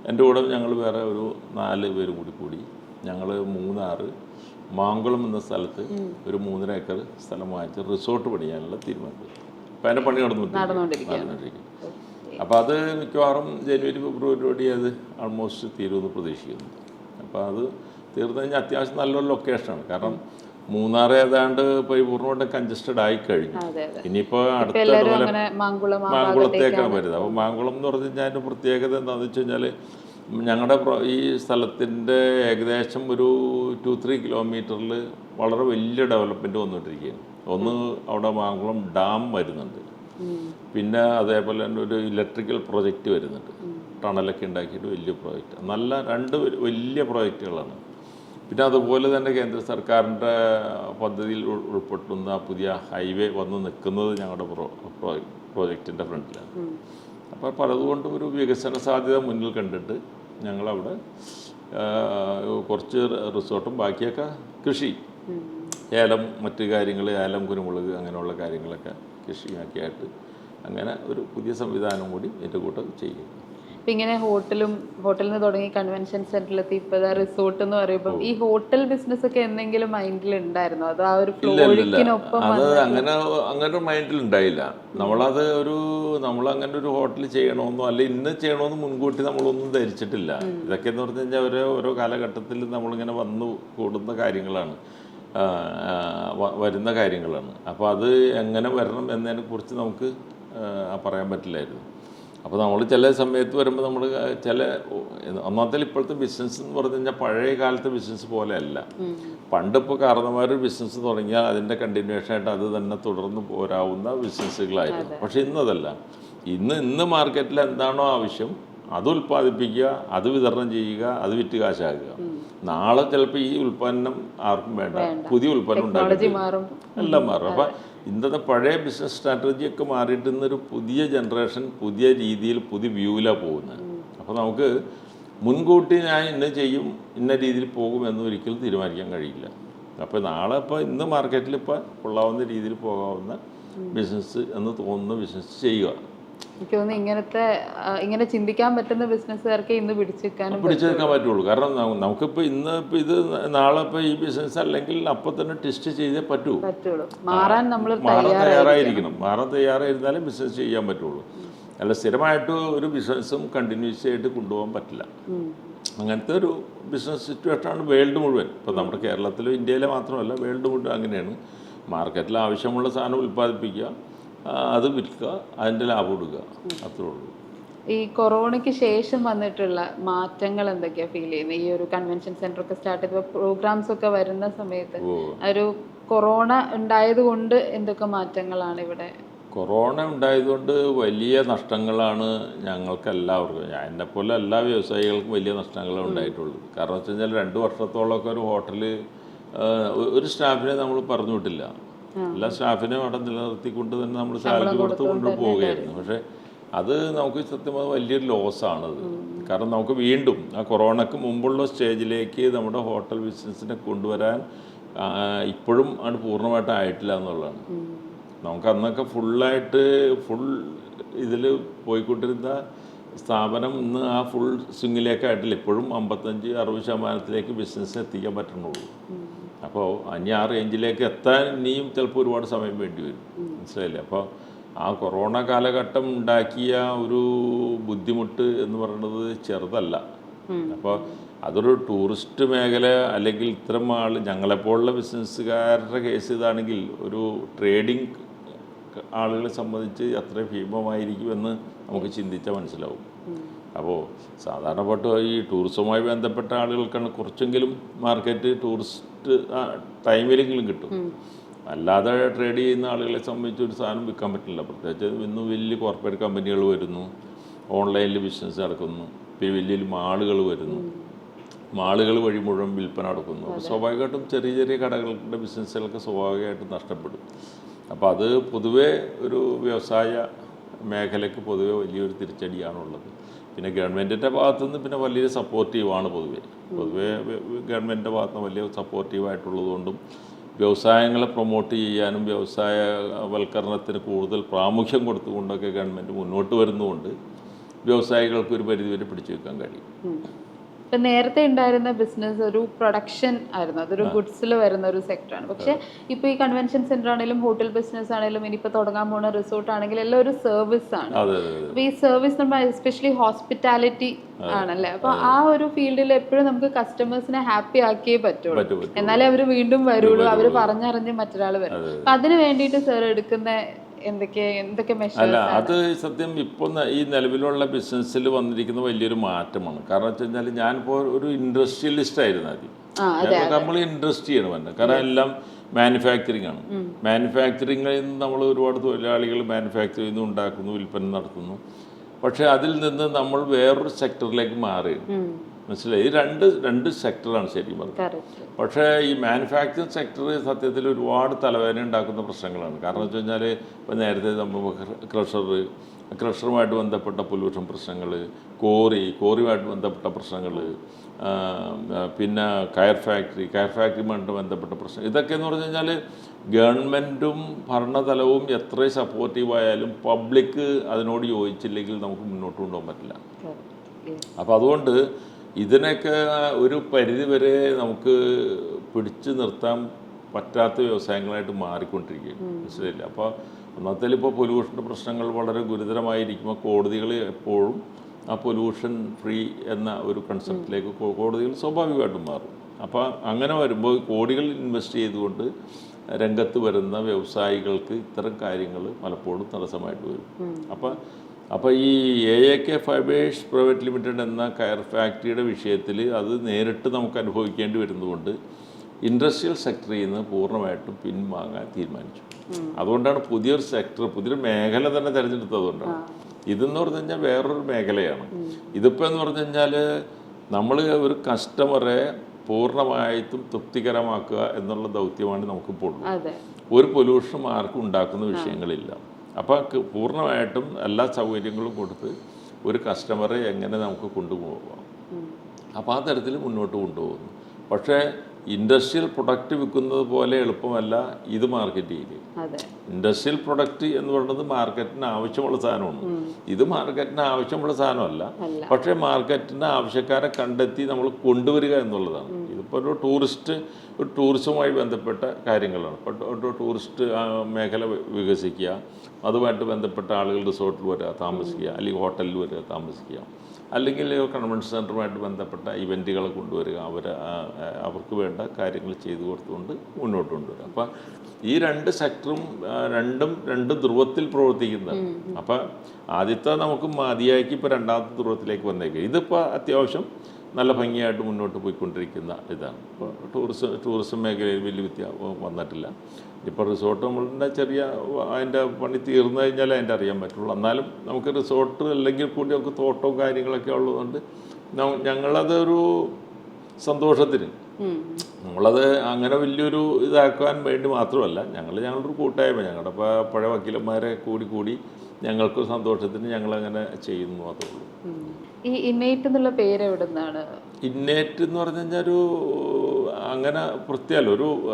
എൻ്റെ കൂടെ ഞങ്ങൾ വേറെ ഒരു 4 പേരും കൂടി ഞങ്ങൾ മൂന്നാർ മാങ്കുളം എന്ന സ്ഥലത്ത് ഒരു 3.5 ഏക്കർ സ്ഥലം വാങ്ങിച്ച് റിസോർട്ട് പണിയാനുള്ള തീരുമാനം. അപ്പം അതിൻ്റെ പണി നടന്നുകൊണ്ടിരിക്കും. അപ്പോൾ അത് മിക്കവാറും ജനുവരി ഫെബ്രുവരിയോടെ അത് ആൾമോസ്റ്റ് തീരുമെന്ന് പ്രതീക്ഷിക്കുന്നു. അപ്പോൾ അത് തീർന്നു കഴിഞ്ഞാൽ അത്യാവശ്യം നല്ലൊരു ലൊക്കേഷനാണ്. കാരണം മൂന്നാർ ഏതാണ്ട് പരിപൂർണ്ണമായിട്ട് കൺജസ്റ്റഡ് ആയി കഴിഞ്ഞു. ഇനിയിപ്പോൾ അടുത്ത മാങ്കുളത്തേക്കാണ് വരുന്നത്. അപ്പോൾ മാങ്കുളം എന്ന് പറഞ്ഞു കഴിഞ്ഞാൽ അതിൻ്റെ പ്രത്യേകത എന്താണെന്ന് വെച്ച് കഴിഞ്ഞാൽ ഞങ്ങളുടെ ഈ സ്ഥലത്തിൻ്റെ ഏകദേശം ഒരു 2-3 കിലോമീറ്ററിൽ വളരെ വലിയ ഡെവലപ്മെൻറ്റ് വന്നുകൊണ്ടിരിക്കുകയാണ്. ഒന്ന് അവിടെ മാങ്കുളം ഡാം വരുന്നുണ്ട്, പിന്നെ അതേപോലെ തന്നെ ഒരു ഇലക്ട്രിക്കൽ പ്രോജക്റ്റ് വരുന്നുണ്ട്, ടണലൊക്കെ ഉണ്ടാക്കിയിട്ട് വലിയ പ്രോജക്റ്റ്, നല്ല 2 വലിയ പ്രോജക്റ്റുകളാണ്. പിന്നെ അതുപോലെ തന്നെ കേന്ദ്ര സർക്കാരിൻ്റെ പദ്ധതിയിൽ ഉൾപ്പെടുന്ന പുതിയ ഹൈവേ വന്ന് നിൽക്കുന്നത് ഞങ്ങളുടെ പ്രോജക്റ്റിൻ്റെ ഫ്രണ്ടിലാണ്. അപ്പോൾ പലതുകൊണ്ടും ഒരു വികസന സാധ്യത മുന്നിൽ കണ്ടിട്ട് ഞങ്ങളവിടെ കുറച്ച് റിസോർട്ടും ബാക്കിയൊക്കെ കൃഷി, ഏലം, മറ്റു കാര്യങ്ങൾ, ഏലം, കുരുമുളക്, അങ്ങനെയുള്ള കാര്യങ്ങളൊക്കെ കൃഷിയാക്കിയായിട്ട് അങ്ങനെ ഒരു പുതിയ സംവിധാനം കൂടി എൻ്റെ കൂട്ടം ചെയ്യും. ഇപ്പം ഇങ്ങനെ ഹോട്ടലിൽ നിന്ന് തുടങ്ങി കൺവെൻഷൻ സെന്ററിലെത്തി ഇപ്പോൾ റിസോർട്ട് എന്ന് പറയുമ്പോൾ ഈ ഹോട്ടൽ ബിസിനസ് ഒക്കെ എന്തെങ്കിലും മൈൻഡിൽ ഉണ്ടായിരുന്നോ? അത് ആ ഒരു ഫ്ലോയ്ക്കിനൊപ്പം അത് അങ്ങനെ മൈൻഡിൽ ഉണ്ടായില്ല. നമ്മളങ്ങനെ ഒരു ഹോട്ടൽ ചെയ്യണമെന്നോ അല്ലെ ഇന്ന് ചെയ്യണമെന്ന് മുൻകൂട്ടി നമ്മളൊന്നും ധരിച്ചിട്ടില്ല. ഇതൊക്കെ എന്ന് പറഞ്ഞു കഴിഞ്ഞാൽ ഓരോ കാലഘട്ടത്തിൽ നമ്മളിങ്ങനെ വന്നു കൂടുന്ന കാര്യങ്ങളാണ്, വരുന്ന കാര്യങ്ങളാണ്. അപ്പോൾ അത് എങ്ങനെ വരണം എന്നതിനെ കുറിച്ച് നമുക്ക് പറയാൻ പറ്റില്ലായിരുന്നു. അപ്പോൾ നമ്മൾ ചില സമയത്ത് വരുമ്പോൾ നമ്മൾ ഒന്നാമത്തെ ഇപ്പോഴത്തെ ബിസിനസ് എന്ന് പറഞ്ഞു കഴിഞ്ഞാൽ പഴയ കാലത്തെ ബിസിനസ് പോലെ അല്ല. പണ്ടിപ്പോൾ കാരണന്മാരൊരു ബിസിനസ് തുടങ്ങിയാൽ അതിൻ്റെ കണ്ടിന്യൂഷൻ ആയിട്ട് അത് തന്നെ തുടർന്ന് പോരാവുന്ന ബിസിനസ്സുകളായിരുന്നു. പക്ഷെ ഇന്നതല്ല. ഇന്ന് മാർക്കറ്റിൽ എന്താണോ ആവശ്യം അത് ഉൽപ്പാദിപ്പിക്കുക, അത് വിതരണം ചെയ്യുക, അത് വിറ്റ് കാശാക്കുക. നാളെ ചിലപ്പോൾ ഈ ഉൽപ്പന്നം ആർക്കും വേണ്ട, പുതിയ ഉൽപ്പന്നം ഉണ്ടാക്കി എല്ലാം മാറും. അപ്പം ഇന്നത്തെ പഴയ ബിസിനസ് സ്ട്രാറ്റജിയൊക്കെ മാറിയിട്ട് ഇന്നൊരു പുതിയ ജനറേഷൻ പുതിയ രീതിയിൽ പുതിയ വ്യൂവിലാണ് പോകുന്നത്. അപ്പോൾ നമുക്ക് മുൻകൂട്ടി ഞാൻ ഇന്ന ചെയ്യും, ഇന്ന രീതിയിൽ പോകുമെന്ന് ഒരിക്കലും തീരുമാനിക്കാൻ കഴിയില്ല. അപ്പോൾ നാളെ ഇന്ന് മാർക്കറ്റിൽ കൊള്ളാവുന്ന രീതിയിൽ പോകാവുന്ന ബിസിനസ് എന്ന് തോന്നുന്ന ബിസിനസ് ചെയ്യുക. എനിക്ക് തോന്നുന്നു ഇങ്ങനെ ചിന്തിക്കാൻ പറ്റുന്ന ബിസിനസ്സുകാർക്ക് ഇന്ന് പിടിച്ചെടുക്കാൻ പറ്റുള്ളൂ. കാരണം നമുക്കിപ്പോൾ ഇത് നാളെ ഈ ബിസിനസ് അല്ലെങ്കിൽ അപ്പോൾ തന്നെ ടെസ്റ്റ് ചെയ്തേ പറ്റുള്ളൂ. മാറാൻ തയ്യാറായിരിക്കണം. മാറാൻ തയ്യാറായിരുന്നാലേ ബിസിനസ് ചെയ്യാൻ പറ്റുള്ളൂ. അല്ല സ്ഥിരമായിട്ട് ഒരു ബിസിനസ്സും കണ്ടിന്യൂസ് ആയിട്ട് കൊണ്ടുപോകാൻ പറ്റില്ല. അങ്ങനത്തെ ഒരു ബിസിനസ് സിറ്റുവേഷനാണ് വേൾഡ് മുഴുവൻ. ഇപ്പോൾ നമ്മുടെ കേരളത്തിലും ഇന്ത്യയിലെ മാത്രമല്ല, വേൾഡ് മുഴുവൻ അങ്ങനെയാണ്. മാർക്കറ്റിൽ ആവശ്യമുള്ള സാധനം ഉൽപ്പാദിപ്പിക്കുക, അത് വിൽക്കുക, അതിൻ്റെ ലാഭം എടുക്കുക, അത്രേ ഉള്ളൂ. ഈ കൊറോണയ്ക്ക് ശേഷം വന്നിട്ടുള്ള മാറ്റങ്ങൾ എന്തൊക്കെയാണ് ഫീൽ ചെയ്യുന്നത്? ഈ ഒരു കൺവെൻഷൻ സെന്റർ ഒക്കെ സ്റ്റാർട്ട് ചെയ്തപ്പോൾ പ്രോഗ്രാംസ് ഒക്കെ വരുന്ന സമയത്ത് ഒരു കൊറോണ ഉണ്ടായത് കൊണ്ട് എന്തൊക്കെ മാറ്റങ്ങളാണ് ഇവിടെ? കൊറോണ ഉണ്ടായതുകൊണ്ട് വലിയ നഷ്ടങ്ങളാണ് ഞങ്ങൾക്ക് എല്ലാവർക്കും. എന്നെപ്പോലെ എല്ലാ വ്യവസായികൾക്കും വലിയ നഷ്ടങ്ങളാണ് ഉണ്ടായിട്ടുള്ളൂ. കാരണം വെച്ച് കഴിഞ്ഞാൽ 2 വർഷത്തോളമൊക്കെ ഒരു ഹോട്ടൽ ഒരു സ്റ്റാഫിനെ നമ്മൾ പറഞ്ഞു വിട്ടില്ല. എല്ലാ സ്റ്റാഫിനെയും അവിടെ നിലനിർത്തിക്കൊണ്ട് തന്നെ നമ്മൾ സാലറി കൊടുത്ത് കൊണ്ടുപോവുകയായിരുന്നു. പക്ഷേ അത് നമുക്ക് സത്യമായി വലിയൊരു ലോസാണത്. കാരണം നമുക്ക് വീണ്ടും ആ കൊറോണയ്ക്ക് മുമ്പുള്ള സ്റ്റേജിലേക്ക് നമ്മുടെ ഹോട്ടൽ ബിസിനസ്സിനെ കൊണ്ടുവരാൻ ഇപ്പോഴും അത് പൂർണ്ണമായിട്ട് ആയിട്ടില്ല എന്നുള്ളതാണ്. നമുക്ക് അന്നൊക്കെ ഫുൾ ഇതിൽ പോയിക്കൊണ്ടിരുന്ന സ്ഥാപനം ഇന്ന് ആ ഫുൾ സ്വിങ്ങിലേക്കായിട്ടില്ല. ഇപ്പോഴും 55-60% ബിസിനസ് എത്തിക്കാൻ പറ്റുന്നുള്ളൂ. അപ്പോൾ ഇനി ആ റേഞ്ചിലേക്ക് എത്താൻ ഇനിയും ചിലപ്പോൾ ഒരുപാട് സമയം വേണ്ടി വരും. മനസ്സിലായില്ലേ? അപ്പോൾ ആ കൊറോണ കാലഘട്ടം ഉണ്ടാക്കിയ ഒരു ബുദ്ധിമുട്ട് എന്ന് പറയുന്നത് ചെറുതല്ല. അപ്പോൾ അതൊരു ടൂറിസ്റ്റ് മേഖല അല്ലെങ്കിൽ ഇത്തരം ഞങ്ങളെപ്പോലുള്ള ബിസിനസ്സുകാരുടെ കേസ് ഇതാണെങ്കിൽ ഒരു ട്രേഡിംഗ് ആളുകളെ സംബന്ധിച്ച് അത്ര ഭീമമായിരിക്കുമെന്ന് നമുക്ക് ചിന്തിച്ചാൽ മനസ്സിലാവും. അപ്പോൾ സാധാരണപ്പെട്ട ഈ ടൂറിസവുമായി ബന്ധപ്പെട്ട ആളുകൾക്കാണ് കുറച്ചെങ്കിലും മാർക്കറ്റ് ടൂറിസ്റ്റ് ടൈമിലെങ്കിലും കിട്ടും. അല്ലാതെ ട്രേഡ് ചെയ്യുന്ന ആളുകളെ സംബന്ധിച്ച് ഒരു സാധനം വിൽക്കാൻ പറ്റില്ല. പ്രത്യേകിച്ച് ഇന്ന് വലിയ കോർപ്പറേറ്റ് കമ്പനികൾ വരുന്നു, ഓൺലൈനിൽ ബിസിനസ് നടക്കുന്നു, പിന്നെ വലിയ മാളുകൾ വരുന്നു, മാളുകൾ വഴി മുഴുവൻ വിൽപ്പന നടക്കുന്നു. അപ്പോൾ സ്വാഭാവികമായിട്ടും ചെറിയ കടകളുടെ ബിസിനസ്സുകളൊക്കെ സ്വാഭാവികമായിട്ടും നഷ്ടപ്പെടും. അപ്പോൾ അത് പൊതുവേ ഒരു വ്യവസായ മേഖലയ്ക്ക് പൊതുവെ വലിയൊരു തിരിച്ചടിയാണുള്ളത്. പിന്നെ ഗവൺമെൻറ്റിൻ്റെ ഭാഗത്തുനിന്ന് പിന്നെ വലിയ സപ്പോർട്ടീവാണ് പൊതുവേ ഗവൺമെൻറ്റിൻ്റെ ഭാഗത്തുനിന്ന് വലിയ സപ്പോർട്ടീവായിട്ടുള്ളത് കൊണ്ടും വ്യവസായങ്ങളെ പ്രൊമോട്ട് ചെയ്യാനും വ്യവസായവൽക്കരണത്തിന് കൂടുതൽ പ്രാമുഖ്യം കൊടുത്തുകൊണ്ടൊക്കെ ഗവൺമെൻറ് മുന്നോട്ട് വരുന്നതുകൊണ്ട് വ്യവസായികൾക്ക് ഒരു പരിധിവരെ പിടിച്ചു വെക്കാൻ കഴിയും. ഇപ്പം നേരത്തെ ഉണ്ടായിരുന്ന ബിസിനസ് ഒരു പ്രൊഡക്ഷൻ ആയിരുന്നു, അതൊരു ഗുഡ്സിൽ വരുന്ന ഒരു സെക്ടറാണ്. പക്ഷേ ഇപ്പോൾ ഈ കൺവെൻഷൻ സെന്റർ ആണെങ്കിലും ഹോട്ടൽ ബിസിനസ് ആണെങ്കിലും ഇനിയിപ്പോൾ തുടങ്ങാൻ പോകുന്ന റിസോർട്ട് ആണെങ്കിലും എല്ലാം ഒരു സർവീസ് ആണ്. അപ്പോൾ ഈ സർവീസ് നമ്മൾ എസ്പെഷ്യലി ഹോസ്പിറ്റാലിറ്റി ആണല്ലേ, അപ്പോൾ ആ ഒരു ഫീൽഡിൽ എപ്പോഴും നമുക്ക് കസ്റ്റമേഴ്സിനെ ഹാപ്പി ആക്കിയേ പറ്റുള്ളൂ, എന്നാലേ അവർ വീണ്ടും വരുള്ളൂ, അവർ പറഞ്ഞറിഞ്ഞ് മറ്റൊരാൾ വരും. അപ്പം അതിന് വേണ്ടിയിട്ട് സാർ എടുക്കുന്ന എന്തൊക്കെ മെഷേഴ്സ്? അല്ല, അത് സത്യം ഇപ്പോൾ ഈ നിലവിലുള്ള ബിസിനസ്സിൽ വന്നിരിക്കുന്ന വലിയൊരു മാറ്റമാണ്. കാരണം വെച്ച് കഴിഞ്ഞാൽ ഞാനിപ്പോൾ ഒരു ഇൻഡസ്ട്രിയലിസ്റ്റ് ആയിരുന്നു ആദ്യം. നമ്മൾ ഇൻഡസ്ട്രിയാണ് വേണ്ടത്, കാരണം എല്ലാം മാനുഫാക്ചറിങ് ആണ്. മാനുഫാക്ചറിങ്ങിൽ നിന്ന് നമ്മൾ ഒരുപാട് തൊഴിലാളികൾ മാനുഫാക്ചർ ചെയ്യുന്നു, ഉണ്ടാക്കുന്നു, വിൽപ്പന നടത്തുന്നു. പക്ഷേ അതിൽ നിന്ന് നമ്മൾ വേറൊരു സെക്ടറിലേക്ക് മാറി. മനസ്സിലായി? ഈ രണ്ട് സെക്ടറാണ് ശരിക്കും പറഞ്ഞത്. പക്ഷേ ഈ മാനുഫാക്ചറിങ് സെക്ടർ സത്യത്തിൽ ഒരുപാട് തലവേദന ഉണ്ടാക്കുന്ന പ്രശ്നങ്ങളാണ്. കാരണം വെച്ച് കഴിഞ്ഞാൽ ഇപ്പോൾ നേരത്തെ നമ്മൾ ക്രഷറുമായിട്ട് ബന്ധപ്പെട്ട പൊല്യൂഷൻ പ്രശ്നങ്ങൾ, കോറിയുമായിട്ട് ബന്ധപ്പെട്ട പ്രശ്നങ്ങൾ, പിന്നെ കയർ ഫാക്ടറിയുമായിട്ട് ബന്ധപ്പെട്ട പ്രശ്നം, ഇതൊക്കെ എന്ന് പറഞ്ഞു കഴിഞ്ഞാൽ ഗവൺമെൻറ്റും ഭരണതലവും എത്ര സപ്പോർട്ടീവായാലും പബ്ലിക്ക് അതിനോട് യോജിച്ചില്ലെങ്കിൽ നമുക്ക് മുന്നോട്ട് കൊണ്ടുപോകാൻ പറ്റില്ല. അപ്പോൾ അതുകൊണ്ട് ഇതിനൊക്കെ ഒരു പരിധിവരെ നമുക്ക് പിടിച്ചു നിർത്താൻ പറ്റാത്ത വ്യവസായങ്ങളായിട്ട് മാറിക്കൊണ്ടിരിക്കുകയാണ്. മനസ്സിലായില്ല? അപ്പോൾ ഒന്നാമത്തേൽ ഇപ്പോൾ പൊല്യൂഷൻ്റെ പ്രശ്നങ്ങൾ വളരെ ഗുരുതരമായിരിക്കുമ്പോൾ കോടതികൾ എപ്പോഴും ആ പൊല്യൂഷൻ ഫ്രീ എന്ന ഒരു കൺസെപ്റ്റിലേക്ക് കോടതികൾ സ്വാഭാവികമായിട്ടും മാറും. അപ്പോൾ അങ്ങനെ വരുമ്പോൾ കോടികൾ ഇൻവെസ്റ്റ് ചെയ്തുകൊണ്ട് രംഗത്ത് വരുന്ന വ്യവസായികൾക്ക് ഇത്തരം കാര്യങ്ങൾ പലപ്പോഴും തടസ്സമായിട്ട് വരും. അപ്പോൾ ഈ AAK ഫൈബേഴ്സ് പ്രൈവറ്റ് ലിമിറ്റഡ് എന്ന കയർ ഫാക്ടറിയുടെ വിഷയത്തിൽ അത് നേരിട്ട് നമുക്ക് അനുഭവിക്കേണ്ടി വരുന്നതുകൊണ്ട് ഇൻഡസ്ട്രിയൽ സെക്ടറിൽ നിന്ന് പൂർണ്ണമായിട്ടും പിൻവാങ്ങാൻ തീരുമാനിച്ചു. അതുകൊണ്ടാണ് പുതിയൊരു മേഖല തന്നെ തിരഞ്ഞെടുത്തതുകൊണ്ടാണ്. ഇതെന്ന് പറഞ്ഞു കഴിഞ്ഞാൽ വേറൊരു മേഖലയാണ്. ഇതിപ്പോൾ എന്ന് പറഞ്ഞു കഴിഞ്ഞാൽ നമ്മൾ ഒരു കസ്റ്റമറെ പൂർണ്ണമായിട്ടും തൃപ്തികരമാക്കുക എന്നുള്ള ദൗത്യമാണ് നമുക്കിപ്പോൾ ഉള്ളത്. ഒരു പൊല്യൂഷനും ആർക്കും ഉണ്ടാക്കുന്ന വിഷയങ്ങളില്ല. അപ്പോൾ പൂർണ്ണമായിട്ടും എല്ലാ സൗകര്യങ്ങളും കൊടുത്ത് ഒരു കസ്റ്റമറെ എങ്ങനെ നമുക്ക് കൊണ്ടുപോകാം, അപ്പോൾ ആ തരത്തിൽ മുന്നോട്ട് കൊണ്ടുപോകുന്നു. പക്ഷേ ഇൻഡസ്ട്രിയൽ പ്രൊഡക്റ്റ് വിൽക്കുന്നത് പോലെ എളുപ്പമല്ല ഇത് മാർക്കറ്റ് ചെയ്യുക. ഇൻഡസ്ട്രിയൽ പ്രൊഡക്റ്റ് എന്ന് പറയുന്നത് മാർക്കറ്റിന് ആവശ്യമുള്ള സാധനമാണ്. ഇത് മാർക്കറ്റിന് ആവശ്യമുള്ള സാധനമല്ല, പക്ഷേ മാർക്കറ്റിന് ആവശ്യക്കാരെ കണ്ടെത്തി നമ്മൾ കൊണ്ടുവരിക എന്നുള്ളതാണ്. ഇതിപ്പോൾ ഒരു ടൂറിസവുമായി ബന്ധപ്പെട്ട കാര്യങ്ങളാണ്. ഇപ്പോൾ ടൂറിസ്റ്റ് മേഖല വികസിക്കുക, അതുമായിട്ട് ബന്ധപ്പെട്ട ആളുകൾ റിസോർട്ടിൽ വരിക താമസിക്കുക, അല്ലെങ്കിൽ ഹോട്ടലിൽ വരിക താമസിക്കുക, അല്ലെങ്കിൽ കൺവെൻഷൻ സെൻ്ററുമായിട്ട് ബന്ധപ്പെട്ട ഇവൻറ്റുകളെ കൊണ്ടുവരിക, അവർക്ക് വേണ്ട കാര്യങ്ങൾ ചെയ്തു കൊടുത്തുകൊണ്ട് മുന്നോട്ട് കൊണ്ടുവരിക. അപ്പം ഈ രണ്ട് സെക്ടറും രണ്ട് ധ്രുവത്തിൽ പ്രവർത്തിക്കുന്നതാണ്. അപ്പം ആദ്യത്തെ നമുക്ക് മതിയാക്കി ഇപ്പോൾ രണ്ടാമത്തെ ധ്രുവത്തിലേക്ക് വന്നേക്കുക. ഇതിപ്പോൾ അത്യാവശ്യം നല്ല ഭംഗിയായിട്ട് മുന്നോട്ട് പോയിക്കൊണ്ടിരിക്കുന്ന ഇതാണ്. ഇപ്പോൾ ടൂറിസം മേഖലയിൽ വലിയ വന്നിട്ടില്ല. ഇപ്പോൾ റിസോർട്ട് നമ്മളുടെ അതിൻ്റെ പണി തീർന്നു കഴിഞ്ഞാൽ അതിൻ്റെ അറിയാൻ പറ്റുള്ളൂ. എന്നാലും നമുക്ക് റിസോർട്ട് അല്ലെങ്കിൽ കൂടി നമുക്ക് തോട്ടവും കാര്യങ്ങളൊക്കെ ഉള്ളതുകൊണ്ട് ഞങ്ങളതൊരു സന്തോഷത്തിന് നമ്മളത് അങ്ങനെ വലിയൊരു ഇതാക്കാൻ വേണ്ടി മാത്രമല്ല, ഞങ്ങളുടെ ഒരു കൂട്ടായ്മ, ഞങ്ങളുടെ പഴയ വക്കീലന്മാരെ കൂടി ഞങ്ങൾക്ക് സന്തോഷത്തിന് ഞങ്ങളങ്ങനെ ചെയ്യുന്നു മാത്രമേ ഉള്ളൂ. ഈ ഇന്നേറ്റ് എന്നുള്ള പേര് എവിടെ നിന്നാണ്? ഇന്നേറ്റ് എന്ന് പറഞ്ഞു കഴിഞ്ഞാൽ അങ്ങനെ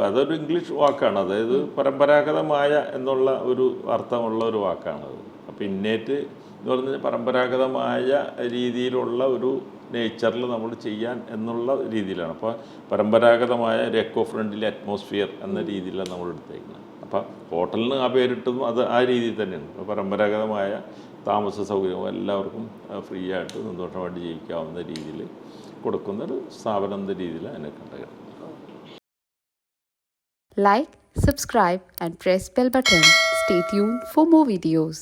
അതൊരു ഇംഗ്ലീഷ് വാക്കാണ്. അതായത് പരമ്പരാഗതമായ എന്നുള്ള ഒരു അർത്ഥമുള്ള ഒരു വാക്കാണത്. അപ്പോൾ ഇന്നേറ്റ് എന്ന് പറഞ്ഞു കഴിഞ്ഞാൽ പരമ്പരാഗതമായ രീതിയിലുള്ള ഒരു നേച്ചറിൽ നമ്മൾ ചെയ്യാൻ എന്നുള്ള രീതിയിലാണ്. അപ്പോൾ പരമ്പരാഗതമായ ഒരു എക്കോ ഫ്രണ്ട്ലി അറ്റ്മോസ്ഫിയർ എന്ന രീതിയിലാണ് നമ്മൾ എടുത്തേക്കുന്നത്. അപ്പം ഹോട്ടലിന് ആ പേരിട്ടതും അത് ആ രീതിയിൽ തന്നെയാണ്. പരമ്പരാഗതമായ താമസ സൗകര്യവും എല്ലാവർക്കും ഫ്രീ ആയിട്ട് സന്തോഷമായിട്ട് ജീവിക്കാവുന്ന രീതിയിൽ കൊടുക്കുന്നൊരു സ്ഥാപനം എന്ന രീതിയിൽ അതിനെ കണ്ടുകിടക്കും. Like, subscribe and press bell button. Stay tuned for more videos.